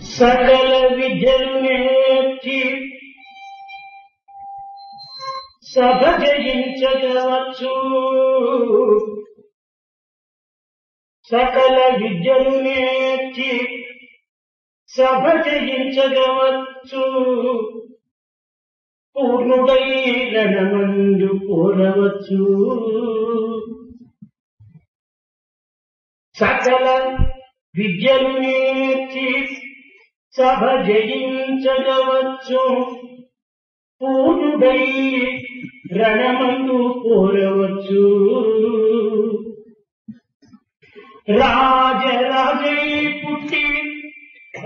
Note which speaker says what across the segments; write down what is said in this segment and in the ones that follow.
Speaker 1: సకల విద్యలు నేర్చి సభ జయించగవచ్చు. సకల విద్యలు నేర్చి సభ జయించగవచ్చు. పూర్ణుడై రణమందు కోరవచ్చు. సకల విద్యలు నేర్చి సభ జయించగవచ్చు. పూర్ణుడై రణమందు కోరవచ్చు. రాజరాజై పుట్టి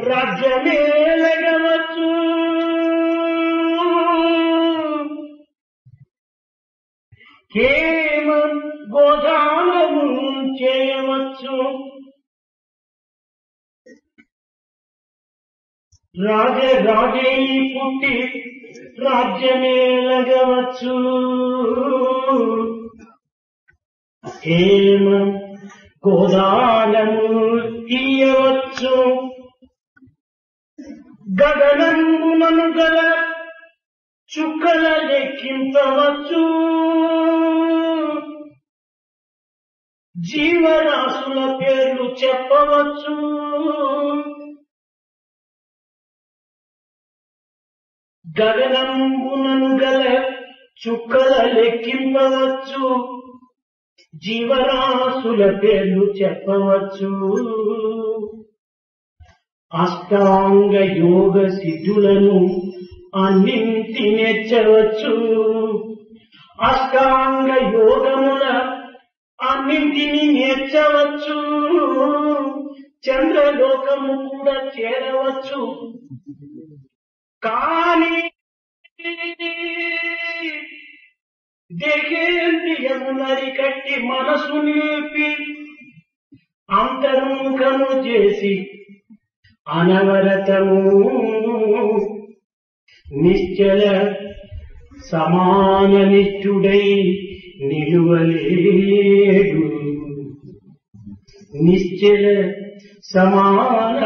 Speaker 1: రాజ్యమేలగవచ్చు. కేమ గోదానము చేయవచ్చు. రాజరాజై పుట్టి రాజ్యమేలగవచ్చు. కేమ గోదానము తీయవచ్చు. గగనంబునను గల చుక్కల లెక్కింపవచ్చు. జీవరాశుల పేర్లు చెప్పవచ్చు. గగనంబునను గల చుక్కల లెక్కింపవచ్చు. జీవరాశుల పేర్లు చెప్పవచ్చు. అష్టాంగ యోగ సిద్ధులను అన్నింటి నేర్చవచ్చు. అష్టాంగ యోగముల అన్నింటినీ నేర్చవచ్చు. చంద్రలోకము కూడా చేరవచ్చు. కానీ దేహేంద్రియము నరికట్టి మనసు నిలిపి అంతర్ముఖము చేసి అనవరతము నిశ్చల సమాన నిష్ఠుడై నిలువలేడు. నిశ్చల సమాన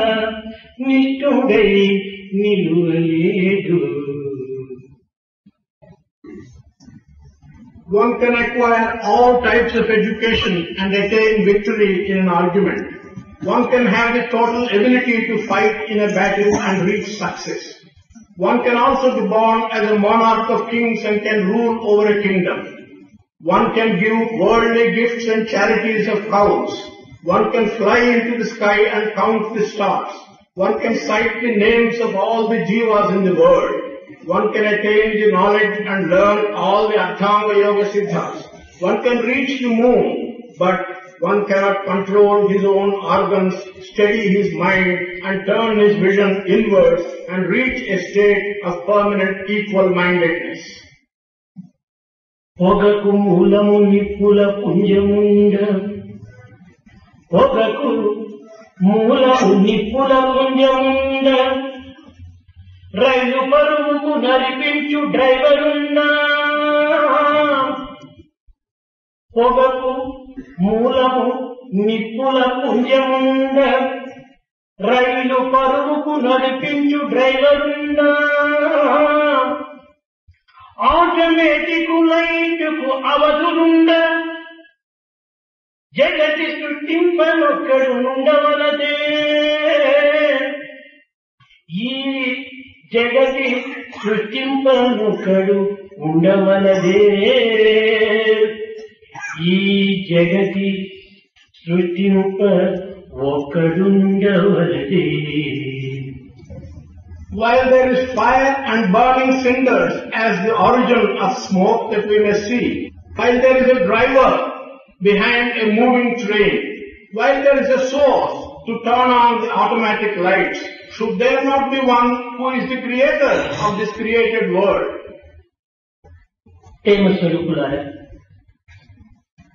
Speaker 1: నిష్ఠుడై నిలువలేడు.
Speaker 2: One can acquire all types of education and attain victory in an argument. One can have the total ability to fight in a battle and reach success. One can also be born as a monarch of kings and can rule over a kingdom. One can give worldly gifts and charities of cows. One can fly into the sky and count the stars. One can cite the names of all the jivas in the world. One can attain the knowledge and learn all the Ashtanga Yoga Siddhas. One can reach the moon, but one cannot control his own organs, steady his mind and turn his vision inwards and reach a state of permanent equal-mindedness.
Speaker 1: పొగకు మూలము నిప్పుల పుంజముండ. పొగకు మూలము నిప్పుల పుంజముండ. రైలు పరువుకు నడిపించు డ్రైవరున్నా. పొగకు మూలము నిప్పుల పుంజముండ. రైలు పరువుకు నడిపించు డ్రైవరున్నా. Automatic లైటుకు అవధులుండ. జగతి సృష్టింపనొక్కడు నుండవలదే. ఈ జగతి సృష్టింపనొక్కడు ఉండవలదే. ఈ జగతి సృష్టింప ఒక్కడుండవలదే.
Speaker 2: While there is fire and burning cinders as the origin of smoke that we may see, while there is a driver behind a moving train, while there is a source to turn on the automatic lights, should there not be one who is the creator of this created world?
Speaker 1: ప్రేమ స్వరూపులారా,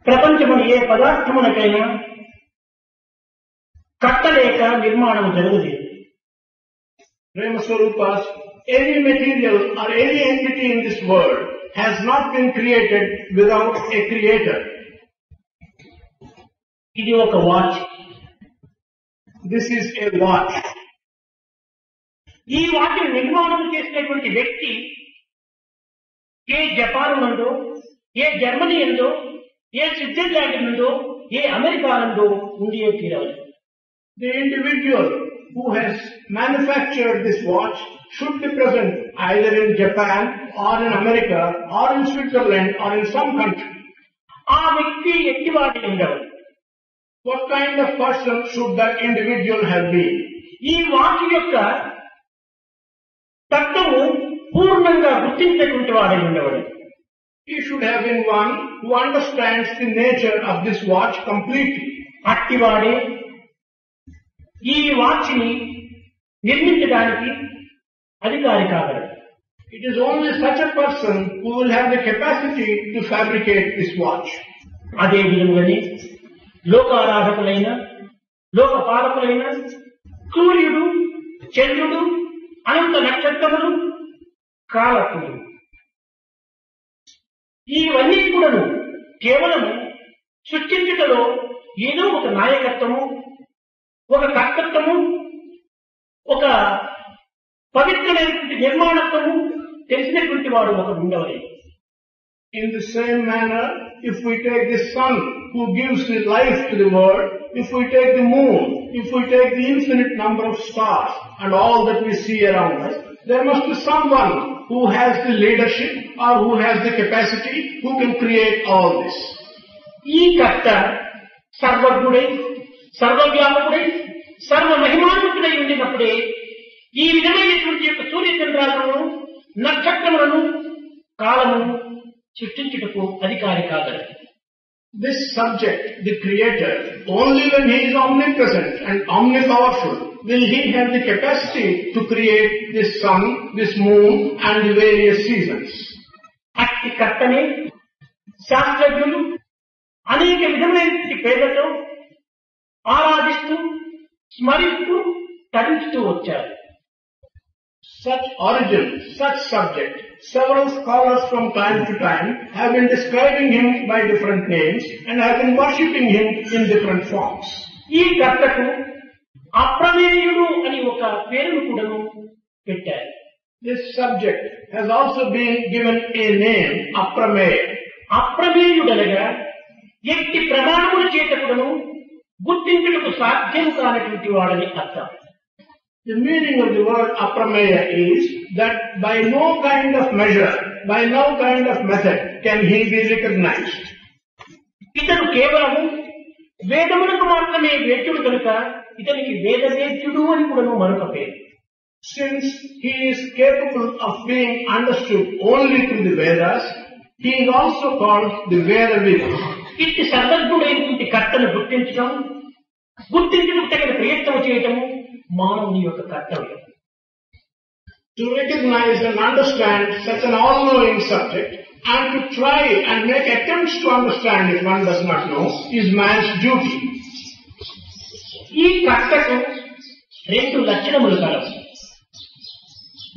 Speaker 1: ప్రపంచమును ఏ పదార్థమునకైనా కట్టలేక నిర్మాణం జరుగుతుంది.
Speaker 2: Prema Swarupas, any material or any entity in this world has not been created without a creator.
Speaker 1: ఇది ఒక watch.
Speaker 2: This is a watch.
Speaker 1: ఈ వాటిని నిర్మాణం చేసినటువంటి వ్యక్తి ఏ జపాన్ నందో, ఏ జర్మనీ ఎందో, ఏ స్విట్జర్లాండ్ నందో, ఏ అమెరికా నందో ఉండియే తీరాలి.
Speaker 2: The individual who has manufactured this watch should be present either in Japan or in America or in Switzerland or in some country.
Speaker 1: ఆ వ్యక్తి ఎట్టివాడి ఉండవు.
Speaker 2: What kind of person should that individual have been?
Speaker 1: ఈ వాటి యొక్క తత్వము పూర్ణంగా గుర్తించేటువంటి వాడై ఉండేవాడు.
Speaker 2: He should have been one who understands the nature of this watch completely.
Speaker 1: అట్టివాడే ఈ వాచ్ని నిర్మించడానికి అధికారి కాగలడు.
Speaker 2: It is only such a person who will have the capacity to fabricate this watch.
Speaker 1: అదే విధంగానే లోకారాధకులైన, లోకపాలకులైన సూర్యుడు, చంద్రుడు, అనంత నక్షత్రములు, కాలకులు, ఇవన్నీ కూడాను కేవలము సృష్టించుటలో ఏదో ఒక నాయకత్వము, ఒక కర్తృత్వము, ఒక పవిత్రమైనటువంటి నిర్మాణత్వము తెలిసినటువంటి వాడు ఒకడు ఉండవలే.
Speaker 2: In the same manner, if we take the sun who gives the life to the world, if we take the moon, if we take the infinite number of stars and all that we see around us, there must be someone who has the leadership or who has the capacity who can create all this.
Speaker 1: ఈ కర్త సర్వజ్ఞుడై, సర్వవ్యాపకుడై, సర్వ మహిమాన్వితుడై ఉండినప్పుడే ఈ విధమైనటువంటి యొక్క సూర్యచంద్రాలను, నక్షత్రములను, కాలమును సృష్టించుటకు అధికారి కాగలడు.
Speaker 2: This subject, the creator, only when he is omnipresent and omnipowerful will he have the capacity to create this sun, this moon and the various seasons.
Speaker 1: అట్టి కర్తనే శాస్త్రజ్ఞులు అనేక విధమైనటువంటి పేర్లతో ఆరాధిస్తూ, స్మరిస్తూ, తరించుతూ వచ్చారు.
Speaker 2: Such origin, such subject, several scholars from time to time have been describing him by different names and have been worshipping him in different forms.
Speaker 1: ఈ కర్తకు అప్రమేయుడు అని ఒక పేరును కూడా పెట్టారు.
Speaker 2: This subject has also been given a name, Aprameya.
Speaker 1: అప్రమేయుడనగా ఎట్టి ప్రమాణముల చేత కూడాను గుర్తించుటకు సాధ్యం కానటువంటి వాడని అర్థం.
Speaker 2: The meaning of the word Aprameya is that by no kind of measure, by no kind of method can he be recognized.
Speaker 1: ఇతను కేవలము వేదములకు మాత్రమే వేద్యుడు కనుక ఇతనికి వేదవేద్యుడు అని కూడా మరొక పేరు.
Speaker 2: Since he is capable of being understood only through the Vedas, he is also called the Vedavid.
Speaker 1: ఇట్టి సర్వజ్ఞుడైనటువంటి కర్తను గుర్తించడం, గుర్తించడానికి తగిన ప్రయత్నం చేయటము మానవుని యొక్క కర్తవ్యం.
Speaker 2: To recognize and understand such an all-knowing subject and to try and make attempts to understand if one does not know is man's duty.
Speaker 1: ఈ కర్తకు రెండు లక్షణములు కలవు.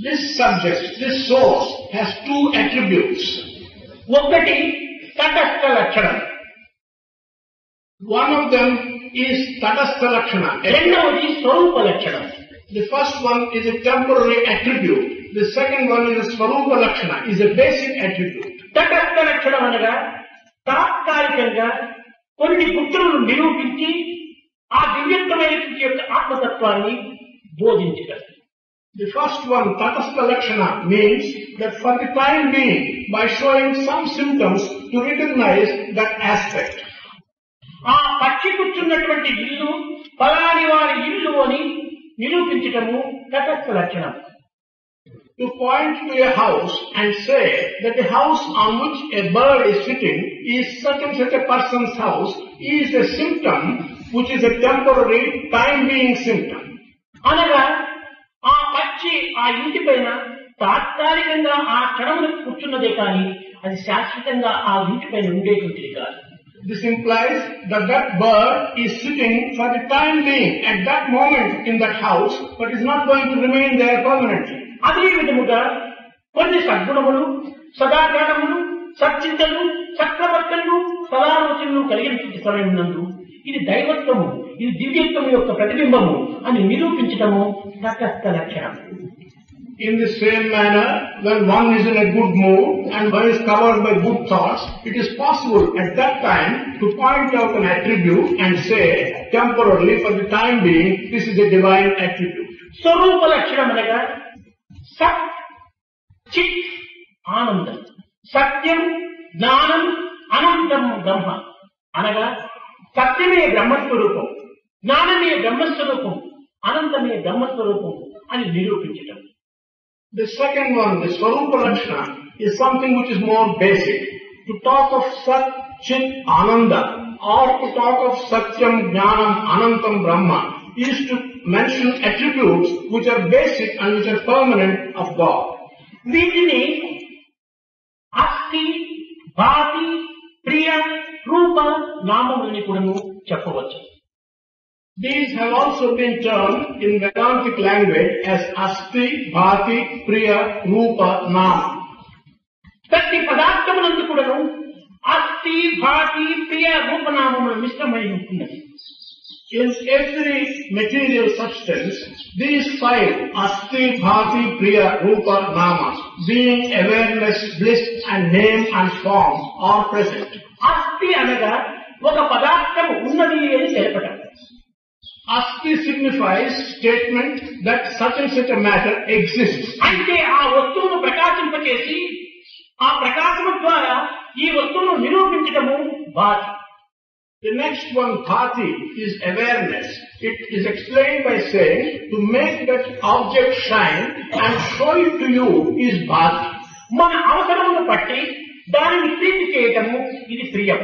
Speaker 2: This subject, this source has two attributes.
Speaker 1: ఒకటి తటస్థ లక్షణం,
Speaker 2: one of them is Tatastha Lakshana.
Speaker 1: రెండవది స్వరూప లక్షణం.
Speaker 2: The first one is a temporary attribute. The second one is a Swarupa Lakshana, is a basic attribute.
Speaker 1: తటస్థ లక్షణం అనగా తాత్కాలికంగా కొన్ని గుర్తులను నిరూపించి ఆ దివ్యత్వమైనటువంటి యొక్క ఆత్మతత్వాన్ని బోధించగలరు.
Speaker 2: The first one, Tatastha Lakshana, means that for the time being, by showing some symptoms to recognize that aspect.
Speaker 1: ఆ పక్షి కూర్చున్నటువంటి ఇల్లు ఫలాని వారి ఇల్లు అని నిరూపించటము తటస్థ లక్షణం.
Speaker 2: To point to a house and say that the house on which a bird is sitting is such and such a person's house is a symptom which is a temporary, time-being symptom.
Speaker 1: అనగా ఆ పక్షి ఆ ఇంటి పైన తాత్కాలికంగా ఆ క్షణమును కూర్చున్నదే కానీ అది శాశ్వతంగా ఆ ఇంటి పైన ఉండేటువంటిది కాదు.
Speaker 2: This implies that that bird is sitting for the time being at that moment in that house, but is not going to remain there permanently.
Speaker 1: అదే విధముగా కొన్ని సద్గుణములు, సదాచారములు, సచ్చింతలు, చక్రవర్తులు, సదాలోచనలు కలిగినటువంటి సమయం నందు ఇది దైవత్వము, ఇది దివ్యత్వము యొక్క ప్రతిబింబము అని నిరూపించటము తటస్థ లక్షణం.
Speaker 2: In the same manner, when one is in a good mood and one is covered by good thoughts, it is possible at that time to point out an attribute and say, temporarily, for the time being, this is a divine attribute.
Speaker 1: స్వరూప లక్షణం అనగా సత్ చిత్ ఆనందం, సత్యం జ్ఞానం అనంతం బ్రహ్మ అనగా సత్యమే బ్రహ్మస్వరూపం, జ్ఞానమే బ్రహ్మస్వరూపం, అనంతమే బ్రహ్మస్వరూపం అని నిరూపించటం.
Speaker 2: The second one, the Swarupa Lakshana, is something which is more basic. To talk of Sat, Chit, Ananda, or to talk of Satyam, Jnanam, Anantam, Brahma, is to mention attributes which are basic and which are permanent of God.
Speaker 1: వీటిని అస్థి, భాతి, ప్రియ, రూప, నామములని కూడాను చెప్పవచ్చు.
Speaker 2: These have also been termed in Vedantic language as Asti, Bhati, Priya, Rupa, Nama.
Speaker 1: ప్రతి పదార్థమునందు కూడాను అస్థి, భాతి, ప్రియ, రూపనామములు మిశ్రమై ఉంటున్నది.
Speaker 2: In every material substance, these five Asti, Bhati, Priya, Rupa, Nama, being awareness, bliss and name and form are present.
Speaker 1: అస్థి అనగా ఒక పదార్థం ఉన్నది అని తెలపటం.
Speaker 2: Asti signifies statement that such and such a matter exists.
Speaker 1: అంటే ఆ వస్తువును ప్రకాశింపచేసి ఆ ప్రకాశము ద్వారా ఈ వస్తువును నిరూపించటము భాతి.
Speaker 2: The next one, Bhati, is awareness. It is explained by saying to make that object shine and show it to you is Bhati.
Speaker 1: మన అవసరమును బట్టి దానిని ప్రీతి చేయటము ఇది ప్రియం.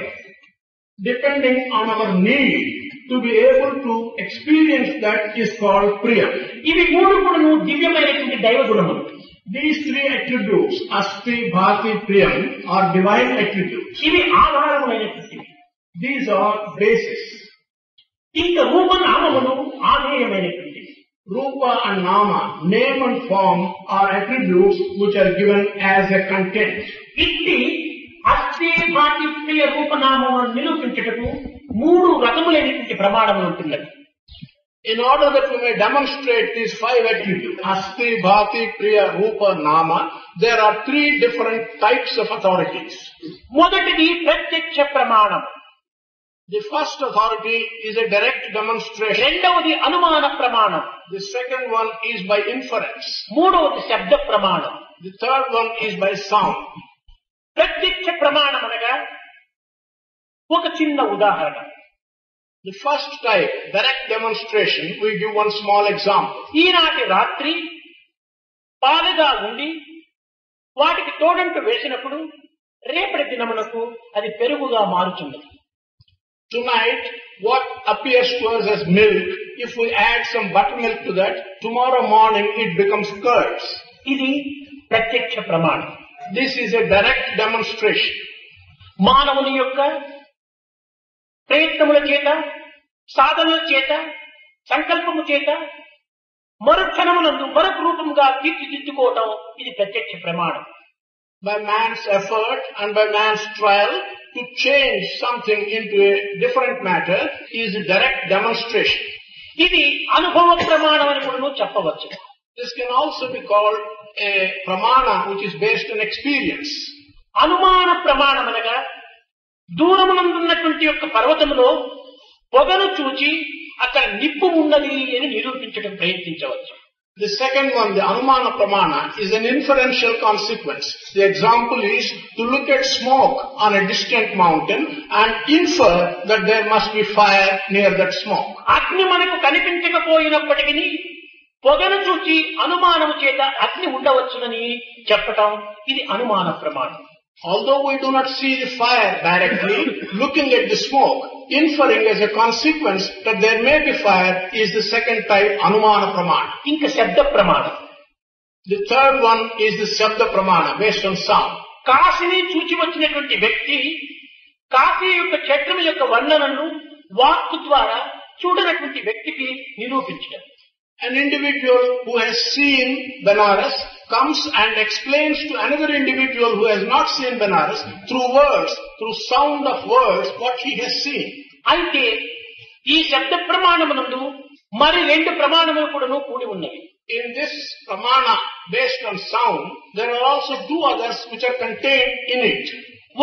Speaker 2: Depending on our need to be able to experience that is called Priya.
Speaker 1: ఇవి మూడు కూడాను దివ్యమైనటువంటి దైవ గుణములు.
Speaker 2: These three attributes, Asti, Bhati, Priyam, are divine attributes.
Speaker 1: ఇవి ఆధారమైనటువంటివి.
Speaker 2: These are basis.
Speaker 1: ఇంకా రూప నామములు ఆధేయమైనటువంటివి.
Speaker 2: Rupa and Nama, name and form, are attributes which are given as a content.
Speaker 1: ఇట్టి అస్థి, భాతి, ప్రియ, రూపనామములను నిరూపించుటకు మూడు రకములైనటువంటి ప్రమాణములు ఉంటున్నది.
Speaker 2: In order that we may demonstrate these five attributes, Asti, Bhati, Priya, Rupa, Nama, there are three different types of authorities.
Speaker 1: మొదటిది ప్రత్యక్ష ప్రమాణం.
Speaker 2: The first authority is a direct demonstration.
Speaker 1: రెండవది అనుమాన ప్రమాణం.
Speaker 2: The second one is by inference.
Speaker 1: మూడవది శబ్ద ప్రమాణం.
Speaker 2: The third one is by sound.
Speaker 1: ప్రత్యక్ష ప్రమాణం అనగా ఒక చిన్న ఉదాహరణ.
Speaker 2: The first type, direct demonstration, we give one small example.
Speaker 1: ఈనాటి రాత్రి పాలుగా ఉండి వాటికి తోడంటు వేసినప్పుడు రేపటి దినమునకు అది పెరుగుగా మారుతున్నది.
Speaker 2: Tonight, what appears to us as milk, if we add some buttermilk to that, tomorrow morning it becomes curds.
Speaker 1: ఇది ప్రత్యక్ష ప్రమాణం.
Speaker 2: This is a direct demonstration.
Speaker 1: మానవుని యొక్క ప్రయత్నముల చేత, సాధనల చేత, సంకల్పము చేత మరుక్షణమునందు మరొక రూపంగా తీర్చిదిద్దుకోవటం ఇది ప్రత్యక్ష ప్రమాణం.
Speaker 2: By man's effort and by man's trial to change something into a different matter is a direct demonstration.
Speaker 1: ఇది అనుభవ ప్రమాణం అని కూడా చెప్పవచ్చు.
Speaker 2: This can also be called a pramana which is based on experience.
Speaker 1: అనుమాన ప్రమాణం అనగా దూరమునందున్నటువంటి యొక్క పర్వతములో పొగను చూచి అక్కడ నిప్పు ఉన్నది అని నిరూపించడం ప్రయత్నించవచ్చు.
Speaker 2: The second one, the Anumana Pramana, is an inferential consequence. The example is to look at smoke on a distant mountain and infer that there must be fire near that smoke.
Speaker 1: అగ్ని మనకు కనిపించకపోయినప్పటికీ పొగను చూచి అనుమానము చేత అగ్ని ఉండవచ్చునని చెప్పటం ఇది అనుమాన ప్రమాణం.
Speaker 2: Although we do not see the fire directly, looking at the smoke, inferring as a consequence that there may be fire is the second type, Anumana Pramana.
Speaker 1: ఇంకా శబ్ద ప్రమాణం.
Speaker 2: The third one is the Shabda Pramana, based on sound.
Speaker 1: కాశీని చూచి వచ్చినటువంటి వ్యక్తి కాశీ యొక్క క్షేత్రం యొక్క వర్ణనను వాక్కు ద్వారా చూడనటువంటి వ్యక్తికి నిరూపించడం.
Speaker 2: An individual who has seen Benares comes and explains to another individual who has not seen Benares through words, through sound of words, what he has seen.
Speaker 1: అయితే ఈ శబ్ద ప్రమాణమునందు మరి రెండు ప్రమాణములు కూడాను కూడి ఉన్నవి.
Speaker 2: In this pramana based on sound, there are also two others which are contained in it.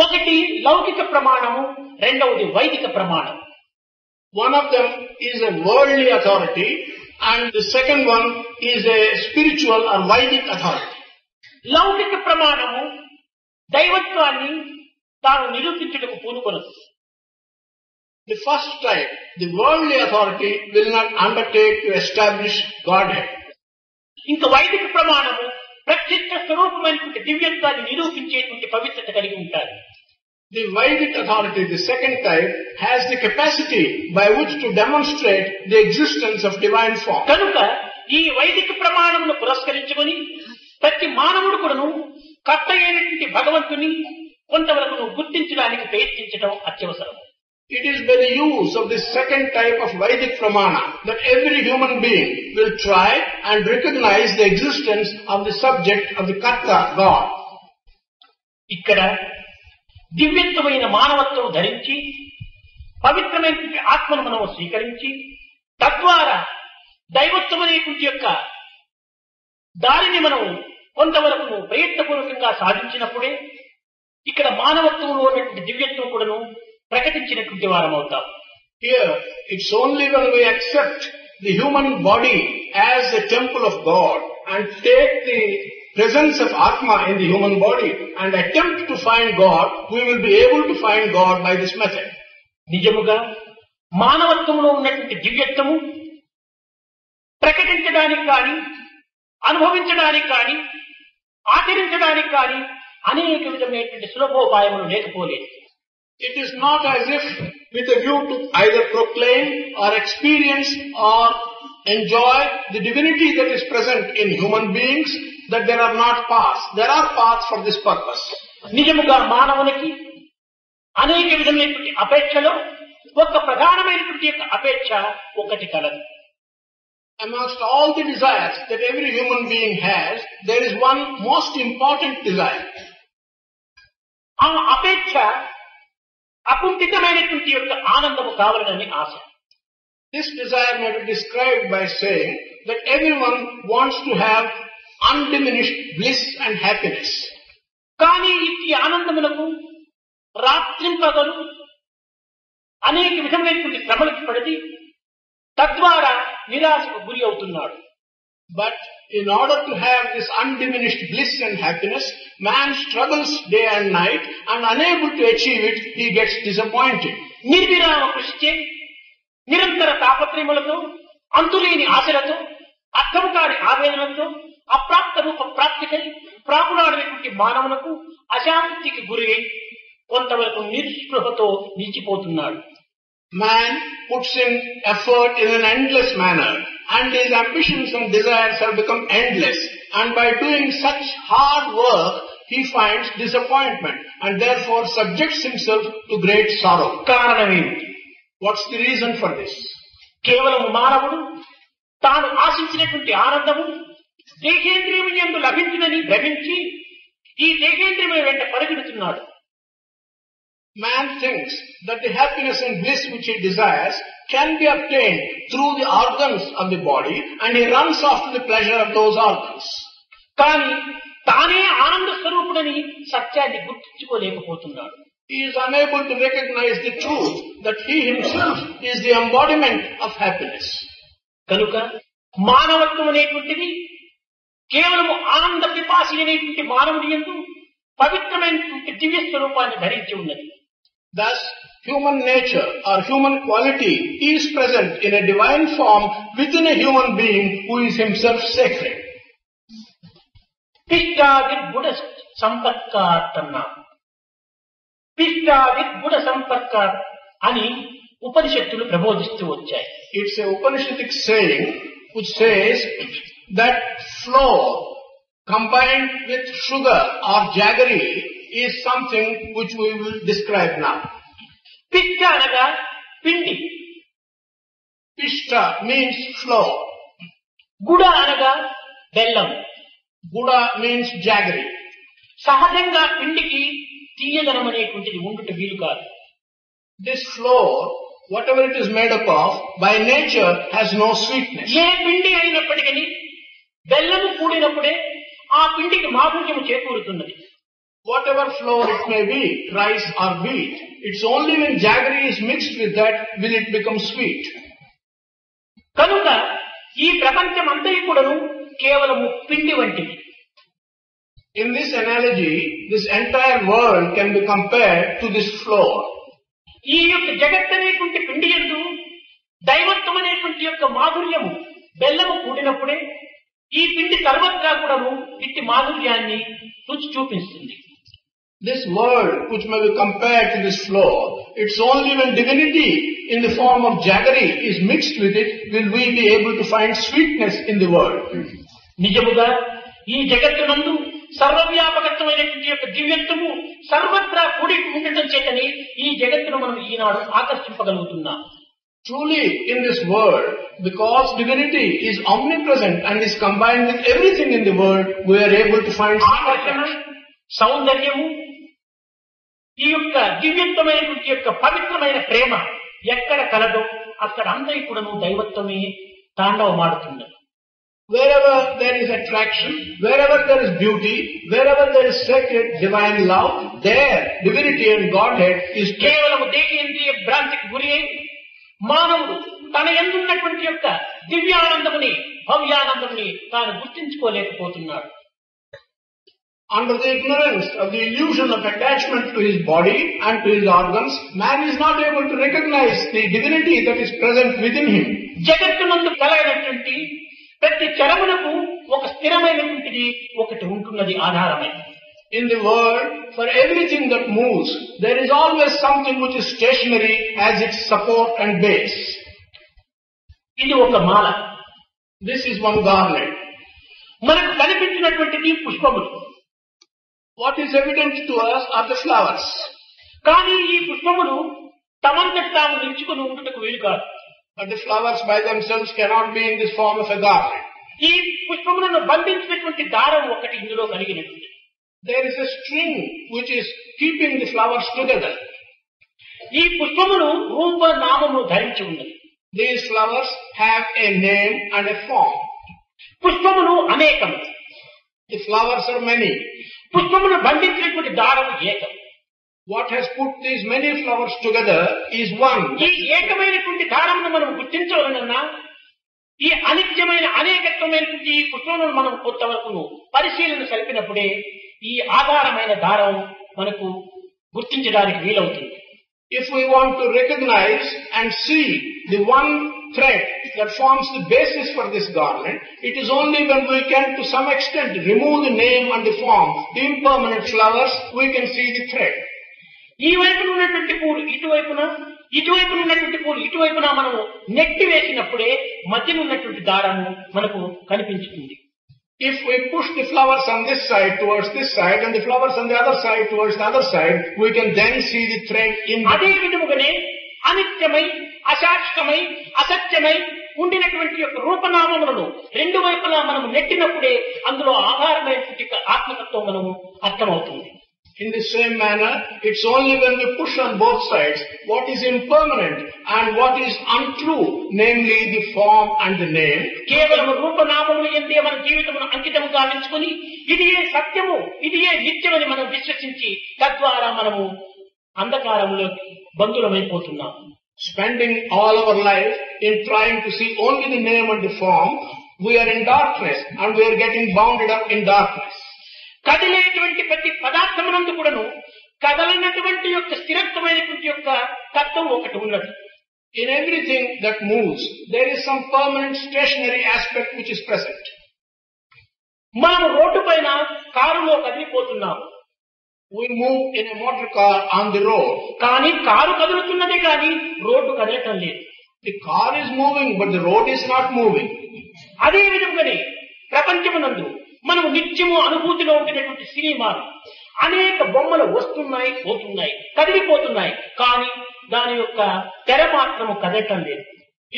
Speaker 1: ఒకటి లౌకిక ప్రమాణము, రెండవది వైదిక ప్రమాణం.
Speaker 2: One of them is a worldly authority and the second one is a spiritual or Vedic authority.
Speaker 1: లౌకిక ప్రమాణము దైవత్వాన్ని తాను నిరూపించుటకు పూనుకొనదు.
Speaker 2: The first type, the worldly authority, will not undertake to establish Godhead.
Speaker 1: ఇంకా వైదిక ప్రమాణము ప్రత్యక్ష స్వరూపమైనటువంటి దివ్యత్వాన్ని నిరూపించేటువంటి పవిత్రత కలిగి ఉంటారు.
Speaker 2: The Vedic authority, the second type, has the capacity by which to demonstrate the existence of divine form.
Speaker 1: కనుక ఈ వైదిక ప్రమాణమును పురస్కరించుకొని ప్రతి మానవుడు కూడాను కర్త అయినటువంటి భగవంతుని కొంతవరకు గుర్తించడానికి ప్రయత్నించడం అత్యవసరం.
Speaker 2: It is by the use of this second type of Vedic pramana that every human being will try and recognize the existence of the subject of the Karta, God.
Speaker 1: ఇక్కడ దివ్యత్వమైన మానవత్వం ధరించి పవిత్రమైనటువంటి ఆత్మను మనం స్వీకరించి తద్వారా దైవత్వమైనటువంటి యొక్క దారిని మనం కొంతవరకు ప్రయత్నపూర్వకంగా సాధించినప్పుడే ఇక్కడ మానవత్వంలో ఉన్నటువంటి దివ్యత్వం కూడాను ప్రకటించినటువంటి వారం అవుతాం.
Speaker 2: Here, it's only when we accept the human body as a temple of God and take the presence of Atma in the human body and attempt to find God, we will be able to find God by this method.
Speaker 1: నిజముగా మానవత్వంలో ఉన్నటువంటి దివ్యత్వము ప్రకటించడానికి కానీ అనుభవించడానికి కానీ ఆచరించడానికి కానీ అనేక విధమైనటువంటి సులభోపాయములు లేకపోలేదు.
Speaker 2: It is not as if with a view to either proclaim or experience or enjoy the divinity that is present in human beings that there are not paths. There are paths for this purpose.
Speaker 1: నిజముగా మానవునికి అనేక విధమైనటువంటి అపేక్షలో ఒక ప్రధానమైనటువంటి యొక్క అపేక్ష ఒకటి కలదు.
Speaker 2: Amongst all the desires that every human being has, there is one most important desire.
Speaker 1: ఆ అపేక్ష అకుంఠితమైనటువంటి యొక్క ఆనందము కావాలని ఆశ.
Speaker 2: This desire may be described by saying that everyone wants to have undiminished bliss and happiness.
Speaker 1: కానీ ఈ ఆనందములకు రాత్రింపగలు అనేక విధమైనటువంటి శ్రమలకు పడి తద్వారా నిరాశకు గురి అవుతున్నాడు.
Speaker 2: But in order to have this undiminished bliss and happiness, man struggles day and night and unable to achieve it, he gets disappointed.
Speaker 1: నిర్విరామ కృషిచే నిరంతర తాపత్రయములతో అంతులేని ఆశలతో అర్థము కాని ఆవేదనలతో అప్రాప్త రూప ప్రాప్తికై ప్రాకులాడినటువంటి మానవులకు అశాంతికి గురి అయి కొంతవరకు నిస్పృహతో నిలిచిపోతున్నాడు.
Speaker 2: Man puts in effort in an endless manner and his ambitions and desires have become endless, and by doing such hard work he finds disappointment and therefore subjects himself to great sorrow.
Speaker 1: కారణమేమిటి?
Speaker 2: What's the reason for this?
Speaker 1: కేవలం మానవుడు తాను ఆశించినటువంటి ఆనందము దేహేంద్రియము యందు లభించునని భ్రమించి ఈ దేహేంద్రియము వెంట పరిగెడుతున్నాడు.
Speaker 2: Man thinks that the happiness and bliss which he desires can be obtained through the organs of the body and he runs after the pleasure of those organs.
Speaker 1: కానీ తానే ఆనంద స్వరూపుడని సత్యాన్ని గుర్తించుకోలేకపోతున్నాడు.
Speaker 2: He is unable to recognize the truth that he himself is the embodiment of happiness.
Speaker 1: కనుక మానవత్వం అనేటువంటిది కేవలము ఆనంద పిపాసి అనేటువంటి మానవుడి యందు పవిత్రమైనటువంటి దివ్య స్వరూపాన్ని ధరించి ఉన్నది.
Speaker 2: Thus, human nature or human quality is present in a divine form within a human being who is himself sacred.
Speaker 1: పిష్టాది గుణ సంపర్కాతన్నా పిష్టాది గుణ సంపర్కాత్ అని ఉపనిషత్తులు ప్రబోధిస్తూ వచ్చాయి.
Speaker 2: It's a Upanishadic saying which says that flour combined with sugar or jaggery is something which we will describe now.
Speaker 1: పిష్ట అనగా పిండి.
Speaker 2: Pishta means flour.
Speaker 1: గుడ అనగా బెల్లం.
Speaker 2: Guda means jaggery.
Speaker 1: సహజంగా పిండికి తీయదనం అనేటువంటిది ఉండుట వీలు కాదు.
Speaker 2: This flour, whatever it is made up of, by nature has no sweetness.
Speaker 1: ఏ పిండి అయినప్పటికీ బెల్లము కూడినప్పుడే ఆ పిండికి మాధుర్యము చేకూరుతున్నది.
Speaker 2: Whatever flour it may be, rice or wheat, it's only when jaggery is mixed with that will it become sweet.
Speaker 1: కనుక ఈ ప్రపంచం అంతా కూడాను కేవలము పిండి వంటిది.
Speaker 2: In this analogy, this entire world can be compared to this flour.
Speaker 1: ఈ యొక్క జగత్ అనేటువంటి పిండి యందు దైవత్వం అనేటువంటి యొక్క మాధుర్యము బెల్లము కూడినప్పుడే ఈ పిండి సర్వత్రా కూడాను ఇట్టి మాధుర్యాన్ని రుచి చూపిస్తుంది.
Speaker 2: This world, which may be compared to this flour, it's only when divinity in the form of jaggery is mixed with it will we be able to find sweetness in the world.
Speaker 1: నిజముగా ఈ జగత్తునందు సర్వవ్యాపకత్వమైనటువంటి యొక్క దివ్యత్వము సర్వత్రా కూడి ఉండటం చేతని ఈ జగత్తును మనం ఈనాడు ఆకర్షింపగలుగుతున్నాం.
Speaker 2: Truly, in this world, because divinity is omnipresent and is combined with everything in the world, we are able to find
Speaker 1: ఆకర్షణ, సౌందర్యము, ఈ యొక్క దివ్యత్వమైనటువంటి యొక్క పవిత్రమైన ప్రేమ ఎక్కడ కలదో అక్కడ అందరి కూడాను దైవత్వమే తాండవమాడుతున్నది.
Speaker 2: Wherever there is attraction, wherever there is beauty, wherever there is sacred divine love, there divinity and Godhead is
Speaker 1: కేవలము దేహేంద్రియ భ్రాంతికి గురి అయి మానవుడు తన ఎందున్నటువంటి యొక్క దివ్యానందముని భవ్యానందముని తాను గుర్తించుకోలేకపోతున్నాడు.
Speaker 2: Under the ignorance of the illusion of attachment to his body and to his organs, man is not able to recognize the divinity that is present within him.
Speaker 1: జగత్తునందు కలగనటువంటి ప్రతి చరమునకు ఒక స్థిరమైనటువంటిది ఒకటి ఉంటున్నది ఆధారమే.
Speaker 2: In the world, for everything that moves, there is always something which is stationary as its support and base.
Speaker 1: ఇది ఒక మాల.
Speaker 2: This is one garland.
Speaker 1: మనకు కనిపించినటువంటిది పుష్పములు.
Speaker 2: What is evident to us are the flowers.
Speaker 1: కానీ ఈ పుష్పములు తమంతట తాము నిలుచుకుని ఉండుటకు వీలు కాదు.
Speaker 2: But the flowers by themselves cannot be in this form of a garland.
Speaker 1: ఈ పుష్పములను బంధించినటువంటి దారం ఒకటి ఇందులో కలిగినటువంటి.
Speaker 2: There is a string which is keeping the flowers together.
Speaker 1: ఈ పుష్పములు రూప నామమును ధరించి ఉన్నది.
Speaker 2: These flowers have a name and a form.
Speaker 1: పుష్పములు అనేకము.
Speaker 2: The flowers are many.
Speaker 1: పుష్పమును బంధించినటువంటి దారం ఏకం.
Speaker 2: What has put these many flowers together is one.
Speaker 1: ఈ ఏకమైనటువంటి దారమును మనం గుర్తించవలనన్నా ఈ అనిత్యమైన అనేకత్వమైనటువంటి ఈ పుష్పములను మనం కొంతవరకు పరిశీలన సలిపినప్పుడే ఈ ఆధారమైన దారం మనకు గుర్తించడానికి వీలవుతుంది.
Speaker 2: If we want to recognize and see the one thread that forms the basis for this garland, it is only when we can to some extent remove the name and the form, the impermanent flowers, we can see the thread.
Speaker 1: ఈ వైపున ఉన్నటువంటి పూలు ఇటువైపున, ఇటువైపున ఉన్నటువంటి పూలు ఇటువైపున మనము నెట్టి వేసినప్పుడే మధ్యన ఉన్నటువంటి దారము మనకు కనిపించుతుంది.
Speaker 2: If we push the flowers on this side towards this side and the flowers on the other side towards the other side, we can then see the thread in the...
Speaker 1: అదే విధముగానే అనిత్యమై, అశాశ్వతమై, అసత్యమై ఉండినటువంటి యొక్క రూపనామములను రెండు వైపులా మనము నెట్టినప్పుడే అందులో ఆధారమైనటువంటి ఆత్మతత్వం మనము అర్థమవుతుంది.
Speaker 2: In the same manner, it's only when we push on both sides what is impermanent and what is untrue, namely the form and the name.
Speaker 1: కేవలం రూపనామములు ఎందే మన జీవితమును అంకితము గావించుకొని ఇది ఏ సత్యము, ఇది ఏ నిత్యమని మనం విశ్వసించి తద్వారా మనము అంధకారంలో బంధులమైపోతున్నాం.
Speaker 2: Spending all our life in trying to see only the name and the form, we are in darkness and we are getting bounded up in darkness.
Speaker 1: కదిలేటువంటి ప్రతి పదార్థమునందు కూడాను కదలనటువంటి యొక్క స్థిరత్వమైనటువంటి యొక్క తత్వం ఒకటి ఉన్నది.
Speaker 2: In everything that moves, there is some permanent stationary aspect which is present.
Speaker 1: మనం road పైన కారులో కదిలిపోతున్నాము.
Speaker 2: We move in a motor car on the road.
Speaker 1: కానీ కారు కదులుతున్నదే కానీ రోడ్డు కదలటం లేదు.
Speaker 2: The car is moving but the road is not moving.
Speaker 1: అదే విధంగానే ప్రపంచమునందు మనము నిత్యము అనుభూతిలో ఉంటున్నటువంటి సినిమాలు అనేక బొమ్మలు వస్తున్నాయి, పోతున్నాయి, కదిలిపోతున్నాయి, కానీ దాని యొక్క తెర మాత్రము కదలటం లేదు.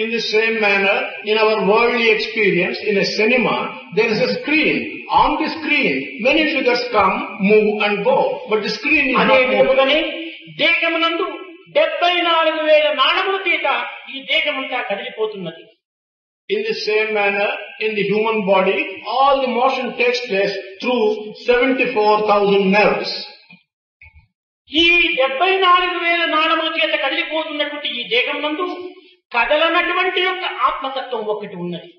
Speaker 2: In the same manner, in our worldly experience, in a cinema, there is a screen. On the screen, many figures come, move and go, but the screen is not moving.
Speaker 1: దేహమునందు 74,000 నాళముల చేత ఈ దేహమంతా కదిలిపోతున్నది.
Speaker 2: In the same manner, in the human body, all the motion takes place through 74,000 nerves.
Speaker 1: ఈ 74,000 నాళముల చేత కదిలిపోతున్నటువంటి ఈ దేహం నందు కదలనటువంటి యొక్క ఆత్మతత్వం ఒకటి ఉన్నది.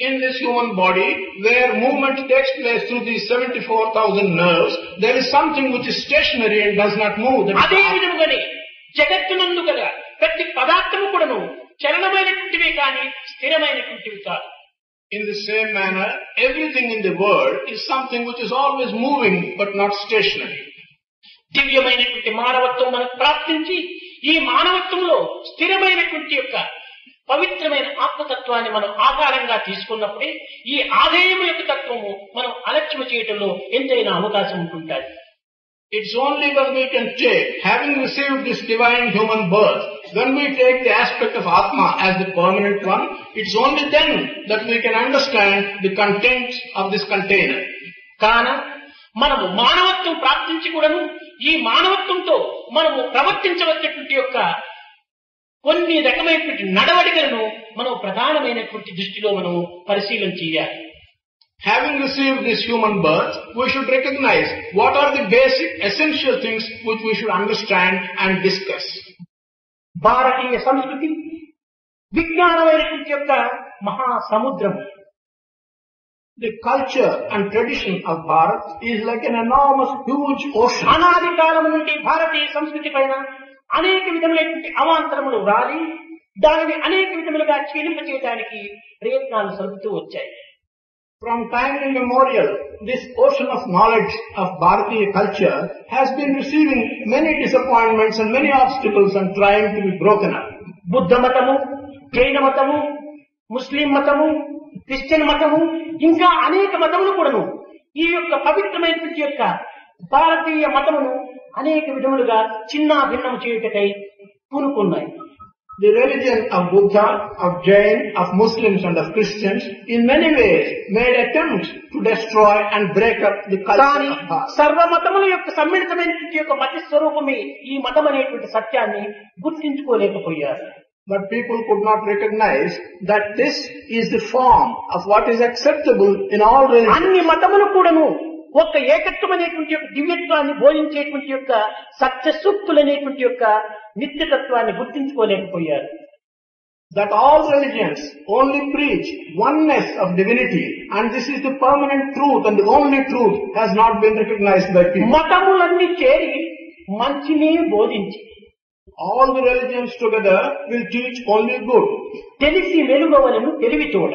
Speaker 2: In this human body, where movement takes place through these 74,000 nerves, there is something which is stationary and does not move.
Speaker 1: అదే విధముగానే జగత్తునందు కదా ప్రతి పదార్థము కూడాను చలనమైనటువంటివే కానీ స్థిరమైనటువంటివి కాదు.
Speaker 2: In the same manner, everything in the world is something which is always moving but not stationary.
Speaker 1: దివ్యమైనటువంటి మానవత్వం మనకు ప్రాప్తించి ఈ మానవత్వంలో స్థిరమైనటువంటి యొక్క పవిత్రమైన ఆత్మతత్వాన్ని మనం ఆధారంగా తీసుకున్నప్పుడే ఈ ఆదేయం యొక్క తత్వము మనం అలక్ష్యం చేయడంలో ఎంతైనా అవకాశం ఉంటుంటాయి.
Speaker 2: It's only when we can take, having received this divine human birth, when we take the aspect of Atma as the permanent one, it's only then that we can understand the contents of this container.
Speaker 1: కాన మనము మానవత్వం ప్రాప్తించి కూడాను ఈ మానవత్వంతో మనము ప్రవర్తించవలసినటువంటి యొక్క కొన్ని రకమైనటువంటి నడవడికలను మనం ప్రధానమైనటువంటి దృష్టిలో మనం పరిశీలన చేయాలి.
Speaker 2: Having received this human birth, we should recognize what are the basic essential things which we should understand and discuss.
Speaker 1: భారతీయ సంస్కృతి విజ్ఞానమైనటువంటి యొక్క మహాసముద్రం.
Speaker 2: The culture and tradition of Bharat is like an enormous, huge ocean.
Speaker 1: అనాది కాలం నుండి భారతీయ సంస్కృతి పైన అనేక విధములైనటువంటి అవాంతరములు రాలి దానిని అనేక విధములుగా క్షీణింపచేయడానికి ప్రయత్నాలు సలుపుతూ వచ్చాయి.
Speaker 2: From time immemorial, this ocean of knowledge of Bharatiya culture has been receiving many disappointments and many obstacles and trying to be broken up.
Speaker 1: Buddha మతము, జైన మతము, ముస్లిం మతము, క్రిస్టియన్ మతము, ఇంకా అనేక మతములు కూడాను ఈ యొక్క పవిత్రమైనటువంటి యొక్క భారతీయ మతమును అనేక విధములుగా చిన్న భిన్నము చేయుటకై పూనుకున్నాయి.
Speaker 2: The religion of Buddha, of Jain, of Muslims and of Christians in many ways made attempts to destroy and break up the culture of Bharat.
Speaker 1: సర్వమతముల యొక్క సమ్మిళితమైనటువంటి యొక్క మత స్వరూపమే ఈ మతం అనేటువంటి సత్యాన్ని గుర్తించుకోలేకపోయారు.
Speaker 2: But people could not recognize that this is the form of what is acceptable in all religions.
Speaker 1: అన్ని మతములు కూడాను ఒక ఏకత్వమైనటువంటి యొక్క దివ్యత్వాన్ని బోధించేటువంటి యొక్క సత్య సూక్తులనేటువంటి యొక్క నిత్యతత్వాన్ని గుర్తించుకోలేకపోయారు.
Speaker 2: That all religions only preach oneness of divinity and this is the permanent truth and the only truth has not been recognized by people.
Speaker 1: మతములన్నీ చేరి మంచినే బోధించి
Speaker 2: all the religions together will teach only good.
Speaker 1: తెలిసి వెలుగవలను తెలివితోడ.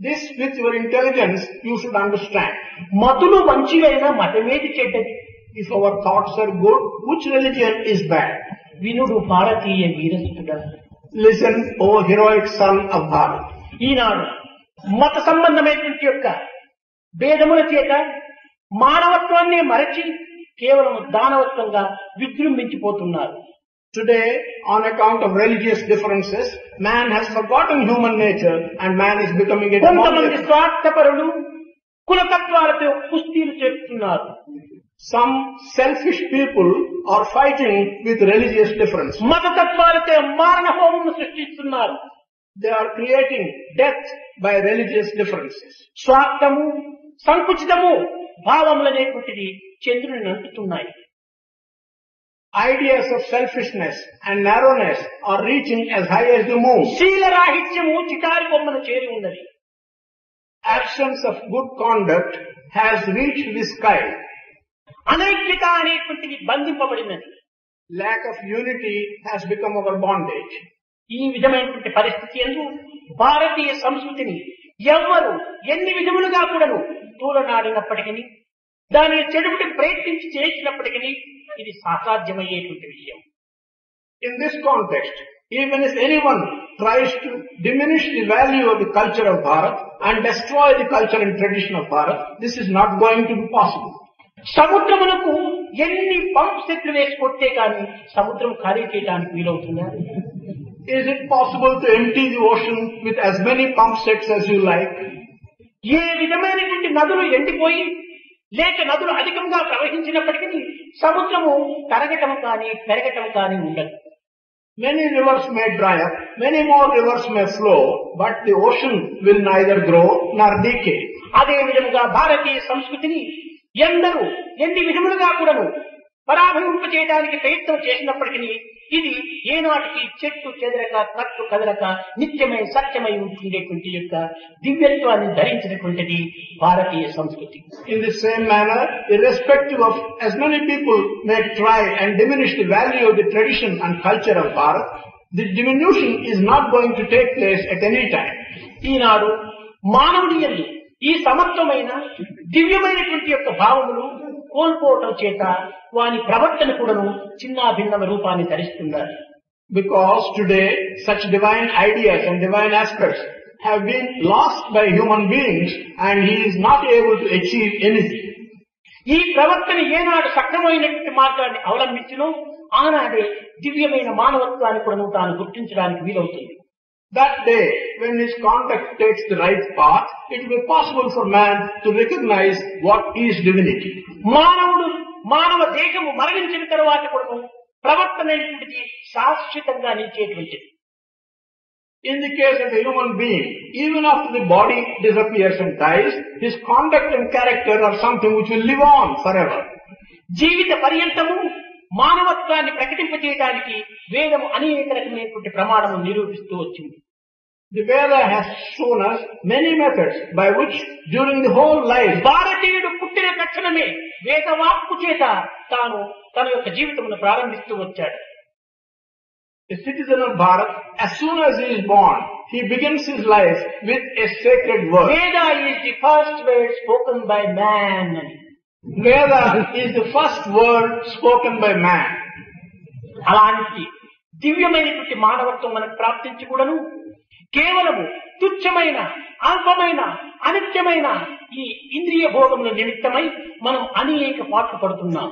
Speaker 2: This with your intelligence you should understand.
Speaker 1: మతులు మంచివైనా మతమేది చెడ్డది.
Speaker 2: If our thoughts are good, which religion is bad?
Speaker 1: వినుడు భారతీయ వీరసుడా.
Speaker 2: Listen, O heroic son of Bharat.
Speaker 1: ఈనాడు మత సంబంధమైనటువంటి యొక్క భేదముల చేత మానవత్వాన్ని మరచి కేవలం దానవత్వంగా విజృంభించిపోతున్నారు.
Speaker 2: Today, on account of religious differences, man has forgotten human nature and man is becoming a
Speaker 1: కొంతమంది స్వార్థపరులు కులతత్వాలతో కుస్తీలు చేస్తున్నారు.
Speaker 2: Some selfish people are fighting with religious difference.
Speaker 1: మతతత్వాలతో మారణ హోమం సృష్టిస్తున్నారు.
Speaker 2: They are creating death by religious differences.
Speaker 1: స్వార్థము, సంకుచితము భావములనేటువంటిది చంద్రుని అంటుతున్నాయి.
Speaker 2: Ideas of selfishness and narrowness are reaching as high as the moon.
Speaker 1: శీలరాహిత్యము చిటారి కొమ్మను చేరి ఉన్నది.
Speaker 2: Absence of good conduct has reached the sky.
Speaker 1: అనైక్యత అనేటువంటిది బంధింపబడినది.
Speaker 2: Lack of unity has become our bondage.
Speaker 1: ఈ విధమైనటువంటి పరిస్థితి యందు భారతీయ సంస్కృతిని ఎవ్వరు ఎన్ని విధములుగా కూడాను తూలనాడినప్పటికీ దానిని చెడుపుటకు ప్రయత్నించి చేసినప్పటికీ ఇది అసాధ్యమయ్యేటువంటి విషయం.
Speaker 2: In this context, even if anyone tries to diminish the value of the culture of Bharat and destroy the culture and tradition of Bharat, this is not going to be possible.
Speaker 1: సముద్రమునకు ఎన్ని pump సెట్లు వేసి కొట్టే కానీ సముద్రం ఖాళీ చేయడానికి వీలవుతుందా?
Speaker 2: Is it possible to empty the ocean with as many pump sets as you like?
Speaker 1: ఏ విధమైనటువంటి నదులు ఎండిపోయి లేక నదులు అధికంగా ప్రవహించినప్పటికీ సముద్రము తరగటం కానీ పెరగటం కానీ ఉండదు.
Speaker 2: Many rivers may dry up, many more rivers may flow, but the ocean will neither grow nor decay.
Speaker 1: అదే విధముగా భారతీయ సంస్కృతిని ఎందరూ ఎన్ని విధములుగా కూడాను పరాభవింప చేయడానికి ప్రయత్నం చేసినప్పటికీ ఇది ఏనాటికి చెట్టు చెదరక కట్టు కదలక నిత్యమై సత్యమై ఉంటుండేటువంటి యొక్క దివ్యత్వాన్ని ధరించినటువంటిది భారతీయ సంస్కృతి.
Speaker 2: In the same manner, irrespective of as many people may try and diminish the value of the tradition and culture of Bharat, the diminution is not going to take place at any time.
Speaker 1: ఈనాడు మానవుడి యందు ఈ సమత్వమైన దివ్యమైనటువంటి యొక్క భావములు కోల్పోవటం చేత వాని ప్రవర్తన కూడాను చిన్న భిన్న రూపాన్ని ధరిస్తున్నారు.
Speaker 2: Because today such divine ideas and divine aspects have been lost by human beings and he is not able to achieve anything.
Speaker 1: ఈ ప్రవర్తన ఏనాడు సక్రమైనటువంటి మార్గాన్ని అవలంబించినో ఆనాడే దివ్యమైన మానవత్వాన్ని కూడాను తాను గుర్తించడానికి వీలవుతుంది.
Speaker 2: That day, when his conduct takes the right path, it will be possible for man to recognize what is divinity.
Speaker 1: మానవ దేహము మరణించిన తరువాత కూడా ప్రవర్తన శాశ్వతంగా నిలిచేటువంటిది.
Speaker 2: In the case of a human being, even after the body disappears and dies, his conduct and character are something which will live on forever.
Speaker 1: జీవిత పర్యంతము మానవత్వాన్ని ప్రకటింపజేయడానికి వేదము అనేక రకమైనటువంటి ప్రమాణము నిరూపిస్తూ వచ్చింది.
Speaker 2: The Veda has shown us many methods by which during the whole life
Speaker 1: భారతీయుడు పుట్టిన తక్షణమే వేదవాక్కు చేత తాను తన యొక్క జీవితమును ప్రారంభిస్తూ వచ్చాడు.
Speaker 2: A citizen of Bharat, as soon as he is born, he begins his life with a sacred word.
Speaker 1: Veda is the first word spoken by man.
Speaker 2: Veda is the first word spoken by man.
Speaker 1: అలాంటి దివ్యమైనటువంటి మానవత్వం మనకు ప్రాప్తించి కూడాను కేవలము తుచ్చమైన అల్పమైన అనిత్యమైన ఈ ఇంద్రియ భోగముల నిమిత్తమై మనం అనేక పాటలు పడుతున్నాం.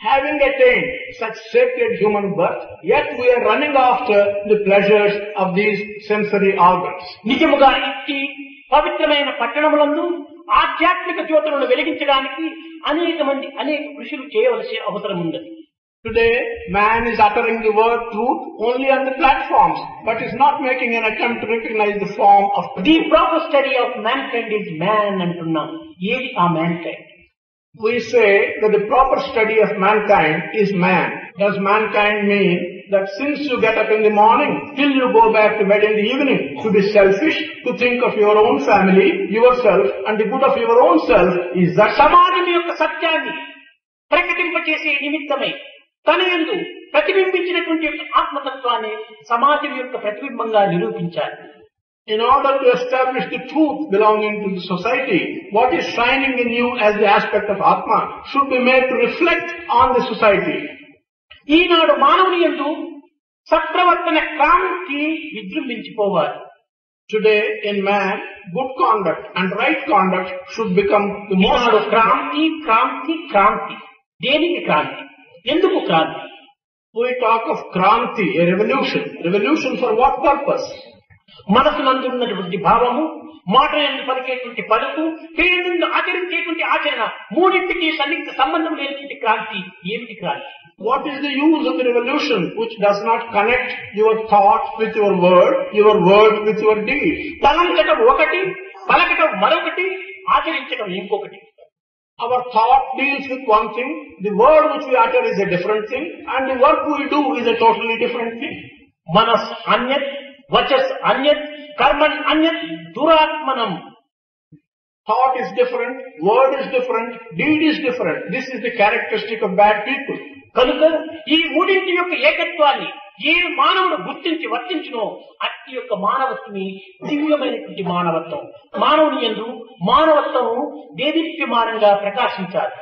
Speaker 2: Having attained such sacred human birth, yet we are running after the pleasures of these sensory organs.
Speaker 1: నిజముగా ఇట్టి పవిత్రమైన పట్టణములందు ఆధ్యాత్మిక జ్యోతులను వెలిగించడానికి అనేక కృషులు చేయవలసిన అవసరం ఉంది.
Speaker 2: Today, man is uttering the word truth only on the platforms, but is not making an attempt to recognize the form of
Speaker 1: the proper study of mankind is man అంటున్నాం. ఏది ఆ mankind?
Speaker 2: We say that the proper study of mankind is man. Does mankind mean that since you get up in the morning till you go back to bed in the evening to be selfish, to think of your own family, yourself and the good of your own self? Is that
Speaker 1: సమాజం యొక్క సత్యాన్ని ప్రకటింపచేసే నిమిత్తమై తన యందు ప్రతిబింబించినటువంటి ఆత్మతత్వాన్ని సమాజం యొక్క ప్రతిబింబంగా నిరూపించాలి.
Speaker 2: In order to establish the truth belonging to the society, what is shining in you as the aspect of Atma should be made to reflect on the society.
Speaker 1: ఈనాడు మానవుని యందు సత్ప్రవర్తన Kranti విజృంభించిపోవాలి.
Speaker 2: Today in man, good conduct and right conduct should become the most.
Speaker 1: Kranti దేనికి క్రాంతి? ఎందుకు Kranti?
Speaker 2: We talk of Kranti, a revolution. Revolution for what purpose?
Speaker 1: మనసునందున్నటువంటి భావము, మాట యందు పలికేటువంటి పలుకు, పేరు నుండి ఆచరించేటువంటి ఆచరణ, మూడింటికి సన్నిహిత సంబంధం లేనటువంటి క్రాంతి ఏమిటి Kranti?
Speaker 2: What is the use of the revolution which does not connect your thought with your word with your deed?
Speaker 1: తలంచటం ఒకటి, పలకటం మరొకటి, ఆచరించటం ఇంకొకటి.
Speaker 2: Our thought deals with one thing, the word which we utter is a different thing, and the work we do is a totally different thing.
Speaker 1: Manas anyat, vachas anyat, karman anyat, duratmanam.
Speaker 2: Thought is different, word is different, deed is different. This is the characteristic of bad people.
Speaker 1: కనుక ఈ మూడింటి యొక్క ఏకత్వాన్ని ఏ మానవుడు గుర్తించి వర్తించునో అట్టి యొక్క మానవత్వమే దివ్యమైనటువంటి మానవత్వం. మానవుని యందు మానవత్వము దేదీప్యమానంగా ప్రకాశించాలి.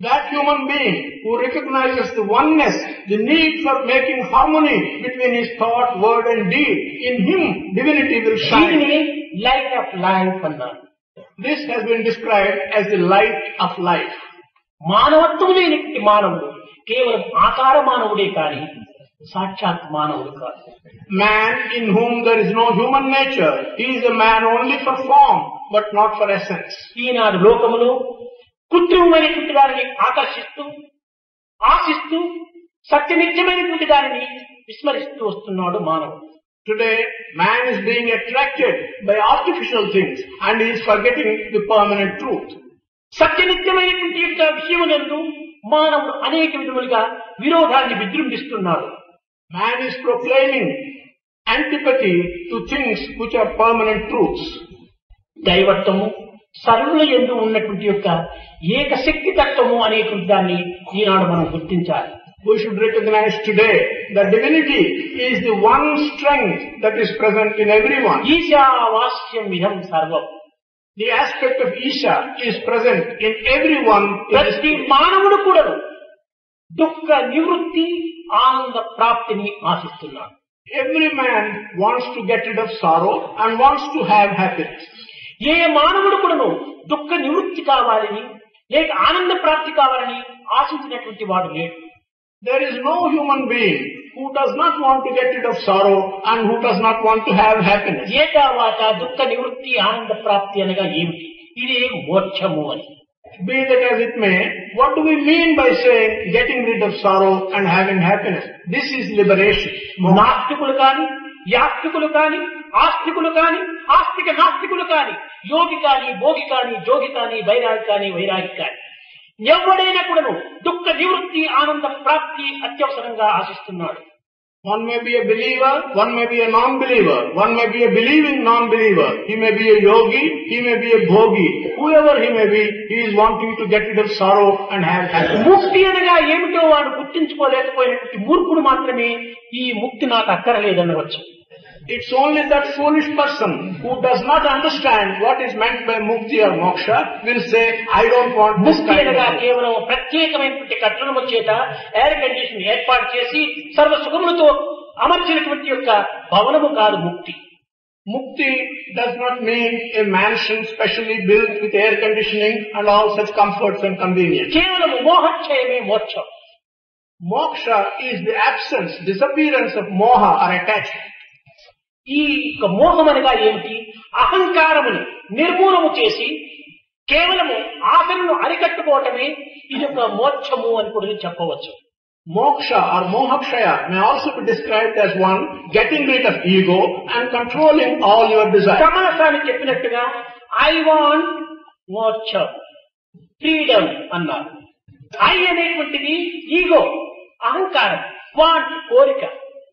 Speaker 2: That human being who recognizes the oneness, the need for making harmony between his thought, word and deed, in him divinity will shine.
Speaker 1: Light of life అన్నారు.
Speaker 2: This has been described as the light of life.
Speaker 1: మానవత్వం లేని మానవుడు కేవలం ఆకార మానవుడే కాని సాక్షాత్ మానవుడు కాదు.
Speaker 2: Man in whom there is no human nature, he is a man only for form but not for essence.
Speaker 1: ఈనాడు లోకములో కృత్రిమమైనటువంటి వారిని ఆకర్షిస్తూ ఆశిస్తూ సత్యనిత్యమైనటువంటి దానిని విస్మరిస్తూ వస్తున్నాడు మానవుడు.
Speaker 2: Today, man is being attracted by artificial things and he is forgetting the permanent truth.
Speaker 1: సత్యనిత్యమైనటువంటి యొక్క విషయమునందు మానవుడు అనేక విధములుగా విరోధాన్ని విజృంభిస్తున్నాడు.
Speaker 2: Man is proclaiming antipathy to things which are permanent truths.
Speaker 1: దైవత్వము సర్వుల యందు ఉన్నటువంటి యొక్క ఏకశక్తి తత్వము అనేటువంటి దాన్ని ఈనాడు మనం గుర్తించాలి.
Speaker 2: We should recognize today that divinity is the one strength that is present in everyone.
Speaker 1: ఈశావాస్యం ఇదం సర్వం.
Speaker 2: The aspect of Isha is present in everyone.
Speaker 1: ప్రతి మానవుడు కూడా దుఃఖ నివృత్తి ఆనంద ప్రాప్తిని ఆశిస్తున్నాడు.
Speaker 2: Every man wants to get rid of sorrow and wants to have happiness.
Speaker 1: ఏ మానవుడు కూడాను దుఃఖ నివృత్తి కావాలని లేక ఆనంద ప్రాప్తి కావాలని ఆశించినటువంటి వాడు లేడు.
Speaker 2: There is no human being who does not want to get rid of sorrow and who does not want to have happiness.
Speaker 1: ఏతావాత దుఃఖ నివృత్తి ఆనంద ప్రాప్తి అనగా ఏమిటి? ఇది మోక్షము అని.
Speaker 2: Be that as it may, what do we mean by saying getting rid of sorrow and having happiness? This is liberation.
Speaker 1: నాస్తికులు కాని, యాస్తికులు కాని, ఆస్తికులు కాని, ఆస్తిక నాస్తికులు కాని, యోగి కాని, భోగి కాని, జోగి కాని, వైరాగి కాని, వైరాగి కాని, ఎవడైనా కూడాను దుఃఖ నివృత్తి ఆనంద ప్రాప్తి అత్యవసరంగా ఆశిస్తున్నాడు.
Speaker 2: One may be a believer, one may be a non-believer, one may be a believing non-believer, he may be a yogi, he may be a bhogi, whoever he may be, he is wanting to get rid of sorrow and have happiness.
Speaker 1: ముక్తి అనగా ఏమిటో వాడు గుర్తించుకోలేకపోయినటువంటి మూర్ఖుడు మాత్రమే ఈ ముక్తి నాకు అక్కరలేదనవచ్చు.
Speaker 2: It's only that foolish person who does not understand what is meant by mukti or moksha will say, I don't want this
Speaker 1: ముక్తి
Speaker 2: kind
Speaker 1: అనగా
Speaker 2: of.
Speaker 1: కేవలం ప్రత్యేకమైనటువంటి కట్టడము చేత ఎయిర్ కండిషన్ ఏర్పాటు చేసి సర్వ సుఖములతో అమర్చినటువంటి యొక్క భవనము కాదు ముక్తి.
Speaker 2: Mukti does not mean a mansion specially built with air conditioning and all such comforts and convenience.
Speaker 1: కేవలం మోహక్షయమే మోక్షం.
Speaker 2: Moksha is the absence, disappearance of moha or attachment.
Speaker 1: ఈ యొక్క మోహం అనగా ఏమిటి? అహంకారమును నిర్మూలము చేసి కేవలము ఆశలను అరికట్టుకోవటమే ఇది ఒక మోక్షము అని కూడా చెప్పవచ్చు.
Speaker 2: Moksha or mohakshaya may also be described as one getting rid of ego and controlling all your desires.
Speaker 1: సమాసాన్ని చెప్పినట్టుగా ఐ వాంట్ మోక్షం, ఫ్రీడమ్ అన్నారు. ఐ అనేటువంటిది ఈగో, అహంకారం, వాంట్ కోరిక.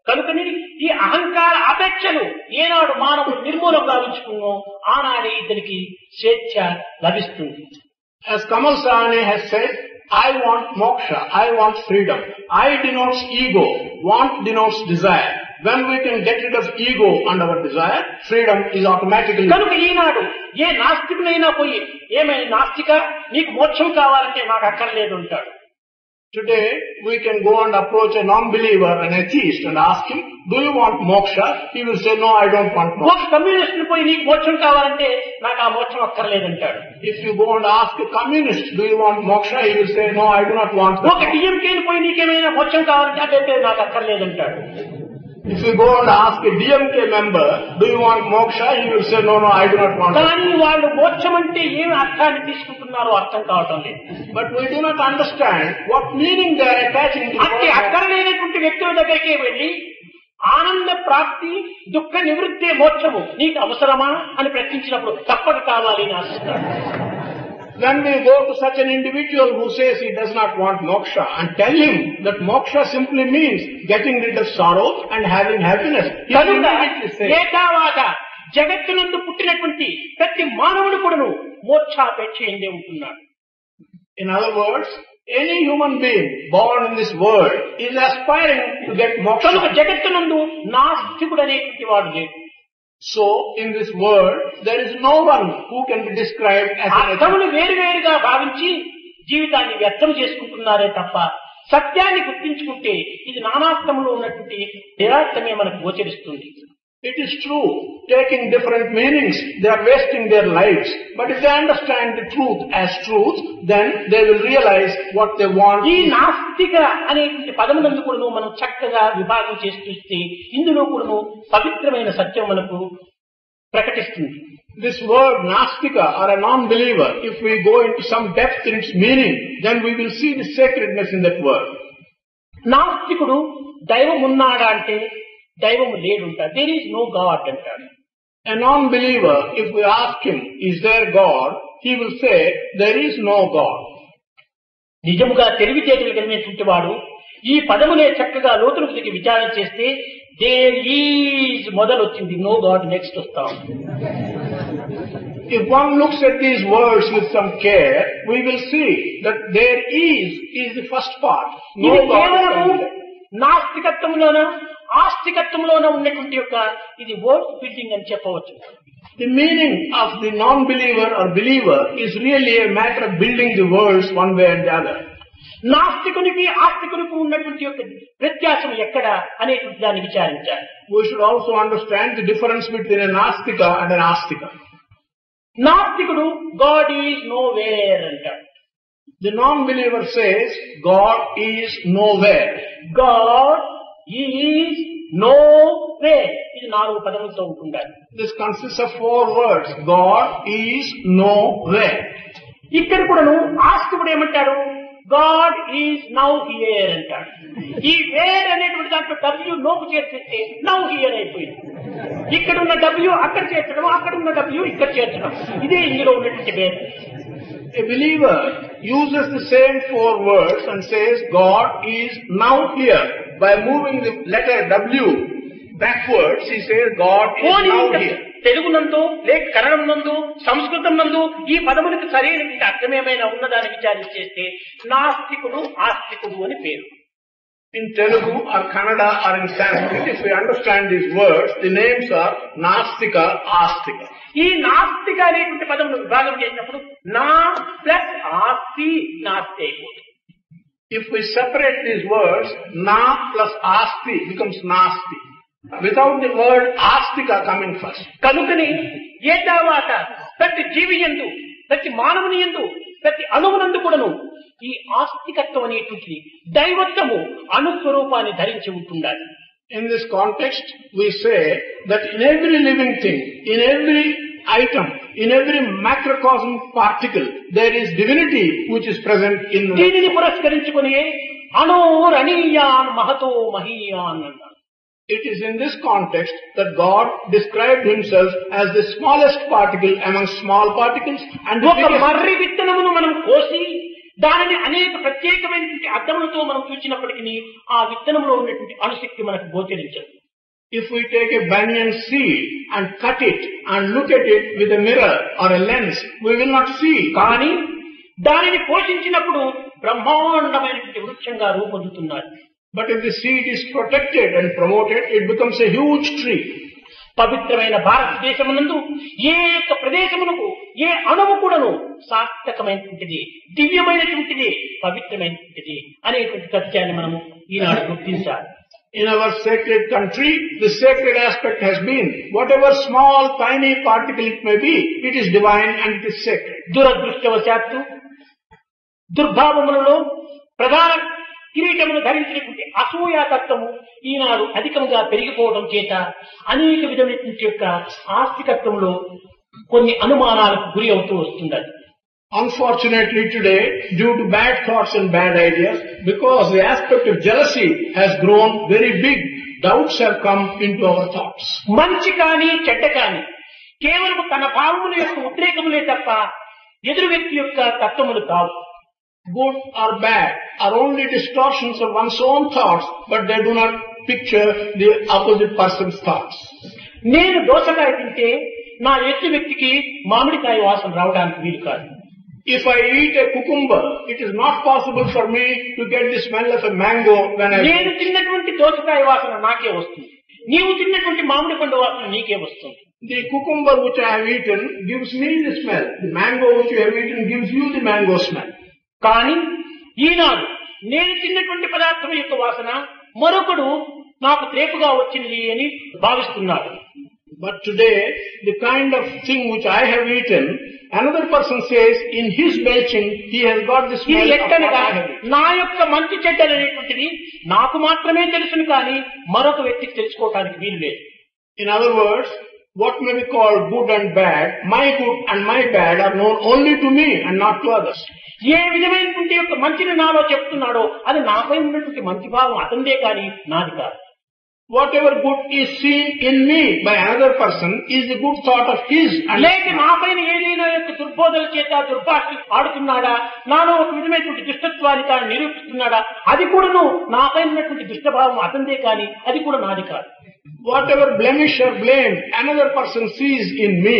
Speaker 1: కనుకని ఈ అహంకార అపేక్షను ఏనాడు మానవుడు నిర్మూలం గావించుకున్నో ఆనాడే ఇతనికి స్వేచ్ఛ లభిస్తుంది.
Speaker 2: As Kamal Sahane has said, I want moksha, I want freedom. I denotes ego, want denotes desire. When we can get rid of ego and our desire, freedom is automatically.
Speaker 1: కనుక ఈనాడు ఏ నాస్తికునైనా పోయి ఏమైనా నాస్తిక నీకు మోక్షం కావాలంటే నాకు అక్కర్లేదు అంటాడు.
Speaker 2: Today, we can go and approach a non-believer, an atheist, and ask him, do you want moksha? He will say, no, I don't want moksha.
Speaker 1: ఒక కమ్యూనిస్ట్ పోయి నీకు మోక్షం కావాలంటే నాకు ఆ మోక్షం అక్కర్లేదంటాడు.
Speaker 2: If you go and ask a communist, do you want moksha? He will say, no, I do not want
Speaker 1: ఒక
Speaker 2: moksha.
Speaker 1: డిఎంకేని పోయి నీకేమైనా మోక్షం కావాలంటే అదైతే నాకు అక్కర్లేదంటాడు.
Speaker 2: If you go and ask a DMK member, do you want moksha? He will say, no, I do not want moksha.
Speaker 1: కానీ వాళ్ళు మోక్షం అంటే ఏమి అర్థాన్ని తీసుకుంటున్నారో అర్థం కావటం లేదు.
Speaker 2: But we do not understand what meaning they are attaching to
Speaker 1: అంటే
Speaker 2: moksha.
Speaker 1: అక్కర్లేనటువంటి వ్యక్తుల దగ్గరికి వెళ్ళి ఆనంద ప్రాప్తి దుఃఖ నివృత్తే మోక్షము నీకు అవసరమా అని ప్రశ్నించినప్పుడు తప్పక కావాలి అని ఆశిస్తాడు.
Speaker 2: When we go to such an individual who says he does not want moksha and tell him that moksha simply means getting rid of sorrow and having happiness, he will
Speaker 1: కనుక
Speaker 2: immediately say,
Speaker 1: ఏతావాత జగత్తునందు పుట్టినటువంటి ప్రతి మానవుడు కూడాను మోక్షాపేక్ష ఎందే ఉంటున్నాడు.
Speaker 2: in other words, any human being born in this world is aspiring to get
Speaker 1: కనుక
Speaker 2: moksha.
Speaker 1: జగత్తునందు నాస్తికుడు అనేటువంటి వాడు లేడు.
Speaker 2: So, in this world, there is no one who can be described as an atheist.
Speaker 1: అర్థములు వేరువేరుగా భావించి జీవితాన్ని వ్యర్థం చేసుకుంటున్నారే తప్ప సత్యాన్ని గుర్తించుకుంటే ఇది నానార్థములో ఉన్నటువంటి నిరార్థమే మనకు గోచరిస్తుంది.
Speaker 2: It is true, taking different meanings, they are wasting their lives. But if they understand the truth as truth, then they will realize what they want.
Speaker 1: ఈ నాస్తిక అనేటువంటి పదమునందు కూడాను మనం చక్కగా విభాగం చేసి చూస్తే ఇందులో కూడాను పవిత్రమైన సత్యం మనకు ప్రకటిస్తుంది.
Speaker 2: This word Nastika or a non-believer, if we go into some depth in its meaning, then we will see the sacredness in that word.
Speaker 1: నాస్తికుడు దైవం ఉన్నాడా అంటే దైవం లేడుంటాడు. దేర్ ఈజ్ నో గాడ్ అంటాడు.
Speaker 2: A non-believer, if we ask him, is there God? He will say, there is no God.
Speaker 1: నిజముగా తెలివితేటలు కలిగినటువంటి వాడు ఈ పదమునే చక్కగా లోతులకు దిగి విచారణ చేస్తే దేర్ ఈజ్ మొదలు వచ్చింది, నో గాడ్ నెక్స్ట్ వస్తాం.
Speaker 2: If one looks at these words with some care, we will see that there is the first part. No
Speaker 1: ఇది
Speaker 2: God.
Speaker 1: కేవలము నాస్తికత్వంలోన ఆస్తికత్వంలోన ఉన్నటువంటి యొక్క ఇది వర్డ్ బిల్డింగ్ అని చెప్పవచ్చు.
Speaker 2: The meaning of the non-believer or believer is really a matter of building the words one way and the other.
Speaker 1: నాస్తికునికి ఆస్తికునికి ఉన్నటువంటి యొక్క వ్యత్యాసం ఎక్కడ అనేటువంటి దాన్ని విచారించాలి.
Speaker 2: We should also understand the difference between a nastika and an astika.
Speaker 1: నాస్తికుడు God is nowhere అంటాడు.
Speaker 2: The non-believer says God is nowhere.
Speaker 1: God is nowhere. ఇది 4 పదములతో ఉంటుండాలి.
Speaker 2: This consists of 4 words. God is nowhere.
Speaker 1: ఇక్కడ కూడాను ఆస్తికుడు ఏమంటాడు, God is now here అంటాడు. ఈ wear అనేటువంటి దాంట్లో డబ్ల్యూ నోకు చేర్చేస్తే నౌ హియర్ అయిపోయింది. ఇక్కడున్న డబ్ల్యూ అక్కడ చేర్చడం, అక్కడున్న డబ్ల్యూ ఇక్కడ చేర్చడం, ఇదే ఇందులో ఉన్నటువంటి wear.
Speaker 2: A believer uses the same 4 words and says God is now here. By moving the letter W backwards, he says God is now here.
Speaker 1: Telugu నందు లేక కన్నడం నందు సంస్కృతం నందు ఈ పదములకు సరైన అర్థమేమైనా ఉన్నదాన్ని విచారించేస్తే నాస్తికుడు ఆస్తికుడు అని పేరు.
Speaker 2: In Telugu or Kannada or in Sanskrit, if we understand these words, the names are Nastika, Astika.
Speaker 1: ఈ నాస్తిక అనేటువంటి పదమును విభాగం చేసినప్పుడు నా ప్లస్ ఆస్తి నాస్తి అయిపోతుంది.
Speaker 2: If we separate these words, Na plus Asti becomes Nasti. Without the word Astika coming first.
Speaker 1: కనుకని ఏ తర్వాత ప్రతి జీవి యందు, ప్రతి మానవుని యందు, ప్రతి అణువునందు కూడాను ఈ ఆస్తికత్వం అనేటువంటిది దైవత్వము అణుస్వరూపాన్ని ధరించి ఉంటుండాలి.
Speaker 2: In this context, we say that in every living thing, in every item, in every macrocosm particle, there is divinity which is present in the
Speaker 1: దీనిని పురస్కరించుకుని అణోరణీయాన్ మహతో మహీయాన్ అన్నారు.
Speaker 2: It is in this context that God described himself as the smallest particle among small particles and the
Speaker 1: ఒక
Speaker 2: biggest.
Speaker 1: మర్రి విత్తనమును మనం కోసి దానిని అనేక ప్రత్యేకమైనటువంటి అర్థములతో మనం చూసినప్పటికీ ఆ విత్తనంలో ఉన్నటువంటి అణుశక్తి మనకు గోచరించదు.
Speaker 2: If we take a banyan seed and cut it and look at it with a mirror or a lens, we will not see.
Speaker 1: కానీ దానిని పోషించినప్పుడు బ్రహ్మాండమైనటువంటి వృక్షంగా రూపొందుతున్నారు.
Speaker 2: But if the seed is protected and promoted, it becomes a huge tree.
Speaker 1: పవిత్రమైన భారతదేశమునందు ఏ యొక్క ప్రదేశమునకు ఏ అణువు కూడాను సార్థకమైనటువంటిది, దివ్యమైనటువంటిది, పవిత్రమైనటువంటిది అనేటువంటి సత్యాన్ని మనము ఈనాడు గుర్తించాలి.
Speaker 2: In our sacred country, the sacred aspect has been, whatever small, tiny particle it may be, it is divine and it is sacred.
Speaker 1: దురదృష్టవశాత్తు దుర్భావములలో ప్రధాన కిరీటమును ధరించినటువంటి అసూయాతత్వము ఈనాడు అధికంగా పెరిగిపోవడం చేత అనేక విధమైనటువంటి యొక్క ఆస్తికత్వంలో కొన్ని అనుమానాలకు గురి అవుతూ వస్తున్నది.
Speaker 2: Unfortunately today, due to bad thoughts and bad ideas, because the aspect of jealousy has grown very big, doubts have come into our thoughts.
Speaker 1: మంచి కానీ చెడ్డ కానీ కేవలం తన భావముల యొక్క ఉద్రేకములే తప్ప ఎదురు వ్యక్తి యొక్క తత్వములు కావు.
Speaker 2: Good or bad are only distortions of one's own thoughts, but they do not picture the opposite person's thoughts.
Speaker 1: నేను దోసకాయ తింటే నా ఎదుటి వ్యక్తికి మామిడికాయ వాసన రావడానికి వీలు కాదు.
Speaker 2: If I eat a cucumber, it is not possible for me to get the smell of a mango when I
Speaker 1: నేను తిన్నటువంటి దోసకాయ వాసన నాకే వస్తుంది, నీవు తిన్నటువంటి మామిడి పండు వాసన నీకే వస్తుంది.
Speaker 2: The cucumber which I have eaten gives me the smell. The mango which you have eaten gives you the mango smell.
Speaker 1: కానీ ఈనాడు నేను తిన్నటువంటి పదార్థం యొక్క వాసన మరొకడు నాకు త్రేపుగా వచ్చింది అని భావిస్తున్నాడు.
Speaker 2: But today, the kind of thing which I have eaten, another person says in his belching, he has got the
Speaker 1: ఇది
Speaker 2: smell of what
Speaker 1: ఎట్టనగా
Speaker 2: I have eaten.
Speaker 1: నా యొక్క మంచి చెడ్డలు అనేటువంటిది నాకు మాత్రమే తెలుసును కానీ మరొక వ్యక్తికి తెలుసుకోవటానికి వీలు లేదు.
Speaker 2: In other words, what may be called good and bad, my good and my bad are known only to me and not to others.
Speaker 1: ఏ విధమైనటువంటి యొక్క మంచిని నాలో చెప్తున్నాడో అది నాపై ఉన్నటువంటి మంచి భావం అతందే కానీ నాది కాదు.
Speaker 2: Whatever good is seen in me by another person is the good thought of his.
Speaker 1: లేక నాపైన ఏదైనా యొక్క దుర్బోధల చేత దుర్భాషలు ఆడుతున్నాడా, నాలో ఒక విధమైనటువంటి దుష్టత్వాన్ని తాను నిరూపిస్తున్నాడా, అది కూడాను నాపై ఉన్నటువంటి దుష్టభావం అతందే కానీ అది కూడా నాది కాదు.
Speaker 2: Whatever blemish or blame another person sees in me,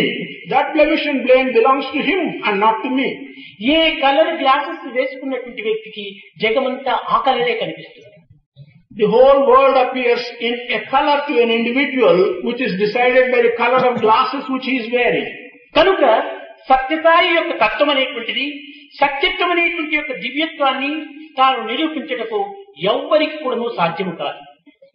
Speaker 2: that blemish and blame belongs to him and not to me.
Speaker 1: A colour glasses వేసుకున్నటువంటి వ్యక్తికి జగమంతా ఆ కలరే కనిపిస్తుంది.
Speaker 2: The whole world appears in a color to an individual which is decided by the color of glasses which he is wearing.
Speaker 1: కనుక సత్యసాయి యొక్క తత్వం అనేటువంటిది, సత్యత్వం అనేటువంటి యొక్క దివ్యత్వాన్ని తాను నిరూపించటకు ఎవ్వరికి కూడాను సాధ్యము కాదు.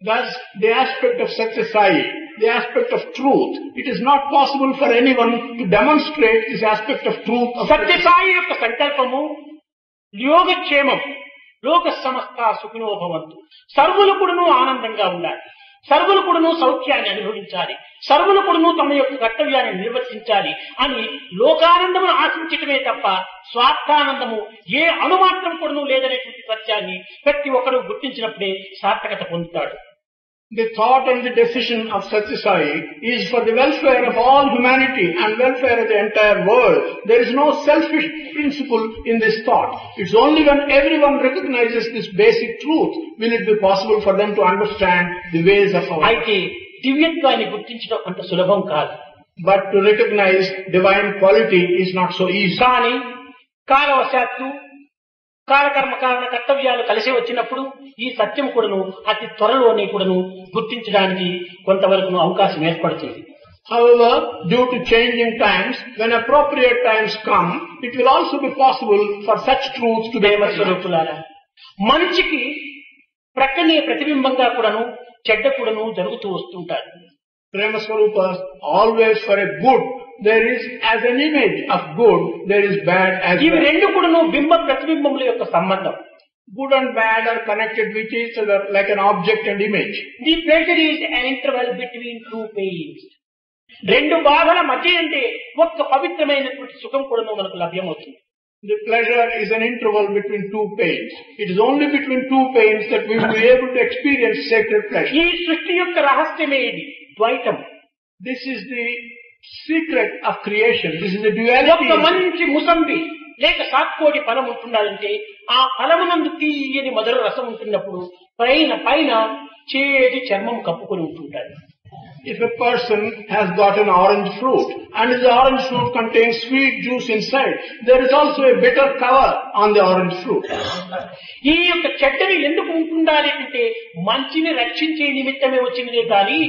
Speaker 2: Thus, the aspect of Sathya, the aspect of truth, it is not possible for anyone to demonstrate this aspect of truth.
Speaker 1: Sathya Sai యొక్క సంకల్పము యోగక్షేమం, లోక సమస్త సుఖినో భవంతు, సర్వులు కూడాను ఆనందంగా ఉండాలి, సర్వులు కూడాను సౌఖ్యాన్ని అనుభవించాలి, సర్వులు కూడాను తమ యొక్క కర్తవ్యాన్ని నిర్వర్తించాలి అని లోకానందమును ఆశించటమే తప్ప స్వార్థానందము ఏ అణుమాత్రం కూడాను లేదనేటువంటి సత్యాన్ని ప్రతి ఒక్కరూ గుర్తించినప్పుడే సార్థకత పొందుతాడు.
Speaker 2: The thought and the decision of Sathya is for the welfare of all humanity and welfare of the entire world. There is no selfish principle in this thought. It's only when everyone recognizes this basic truth will it be possible for them to understand the ways of our life.
Speaker 1: అయితే దివ్యత్వాన్ని గుర్తించడం అంత సులభం కాదు.
Speaker 2: But to recognize divine quality is not so easy.
Speaker 1: కానీ కాలవశాత్తు కాలకర్మ కారణ కర్తవ్యాలు కలిసి వచ్చినప్పుడు ఈ సత్యం కూడాను అతి త్వరలోనే కూడాను గుర్తించడానికి కొంతవరకు అవకాశం ఏర్పడుతుంది.
Speaker 2: However, due to changing times, when appropriate times come, it will also be possible for such truths to be
Speaker 1: స్వరూపులారా, మనిషికి ప్రక్కనే ప్రతిబింబంగా కూడాను చెడ్డ కూడాను జరుగుతూ వస్తుంటారు.
Speaker 2: Prema Swarupas, always for a good, there is as an image of good, there is bad as
Speaker 1: ఇవి
Speaker 2: well.
Speaker 1: రెండు కూడాను బింబ ప్రతిబింబముల యొక్క సంబంధం.
Speaker 2: Good and bad are connected with each other like an object and image.
Speaker 1: The pleasure is an interval between two pains. రెండు బాధల మధ్య అంటే ఒక్క పవిత్రమైనటువంటి సుఖం కూడాను మనకు లభ్యమవుతుంది.
Speaker 2: The pleasure is an interval between two pains. It is only between two pains that we will be able to experience sacred pleasure.
Speaker 1: ఈ సృష్టి యొక్క రహస్యమే ఇది ద్వైతం.
Speaker 2: This is the secret of creation. This is the duality.
Speaker 1: ఒక మంచి ముసంబి లేక సాత్కోటి ఫలం ఉంటుండాలంటే ఆ ఫలమునందు తీయని మధుర రసం ఉంటున్నప్పుడు పైన చేతి చర్మం కప్పుకొని ఉంటుంటాడు.
Speaker 2: If a person has got an orange fruit and the orange fruit contains sweet juice inside, there is also a bitter cover on the orange fruit.
Speaker 1: ఈ యొక్క చెడ్డని ఎందుకు ఉంటుండాలి అంటే మంచిని రక్షించే నిమిత్తమే వచ్చినదే కానీ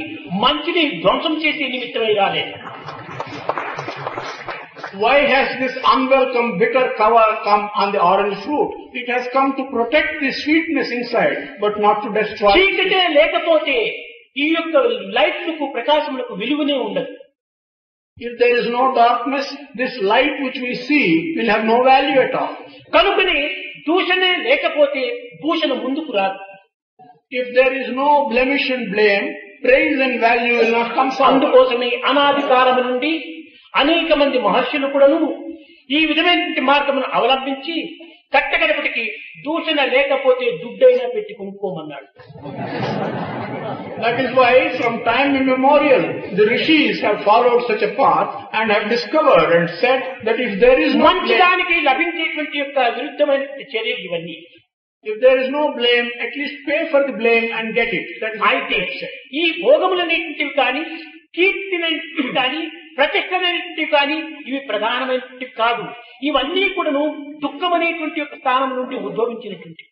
Speaker 1: మంచిని ధ్వంసం చేసే నిమిత్తమే రాలేదు.
Speaker 2: Why has this unwelcome bitter cover come on the orange fruit? It has come to protect the sweetness inside, but not to destroy.
Speaker 1: చీకటే లేకపోతే ఈ యొక్క లైట్లకు ప్రకాశములకు విలువనే ఉండదు.
Speaker 2: If there is no darkness, this light which we see will have no value at all.
Speaker 1: కనుకనే దూషణే లేకపోతే భూషణ ముందుకు రాదు.
Speaker 2: If there is no blemish and blame, praise and value will not come forward.
Speaker 1: అందుకోసమే అనాది కాలము నుండి అనేక మంది మహర్షులు కూడాను ఈ విధమైన మార్గమును అవలంబించి కట్టకడపటికి దూషణ లేకపోతే దుడ్డైనా పెట్టి కొనుక్కోమన్నాడు.
Speaker 2: That is why from time immemorial the rishis have followed such a path and have discovered and said that if there is no
Speaker 1: మంచిదానికి లభించేటువంటి యొక్క విరుద్ధమైన చర్యలు ఇవన్నీ.
Speaker 2: If there is no blame, at least pay for the blame and get it. That is
Speaker 1: అయితే ఈ భోగములనేటువంటివి కానీ కీర్తినటువంటివి కానీ ప్రతిష్టమైనటువంటివి కానీ ఇవి ప్రధానమైనటువంటివి కాదు. ఇవన్నీ కూడాను దుఃఖం అనేటువంటి యొక్క స్థానం నుండి ఉద్భవించినటువంటి.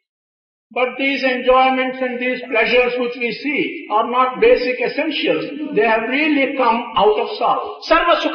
Speaker 2: But these enjoyments and these pleasures which we see are not basic essentials. They have really come out of sorrow.
Speaker 1: సర్వ సుఖ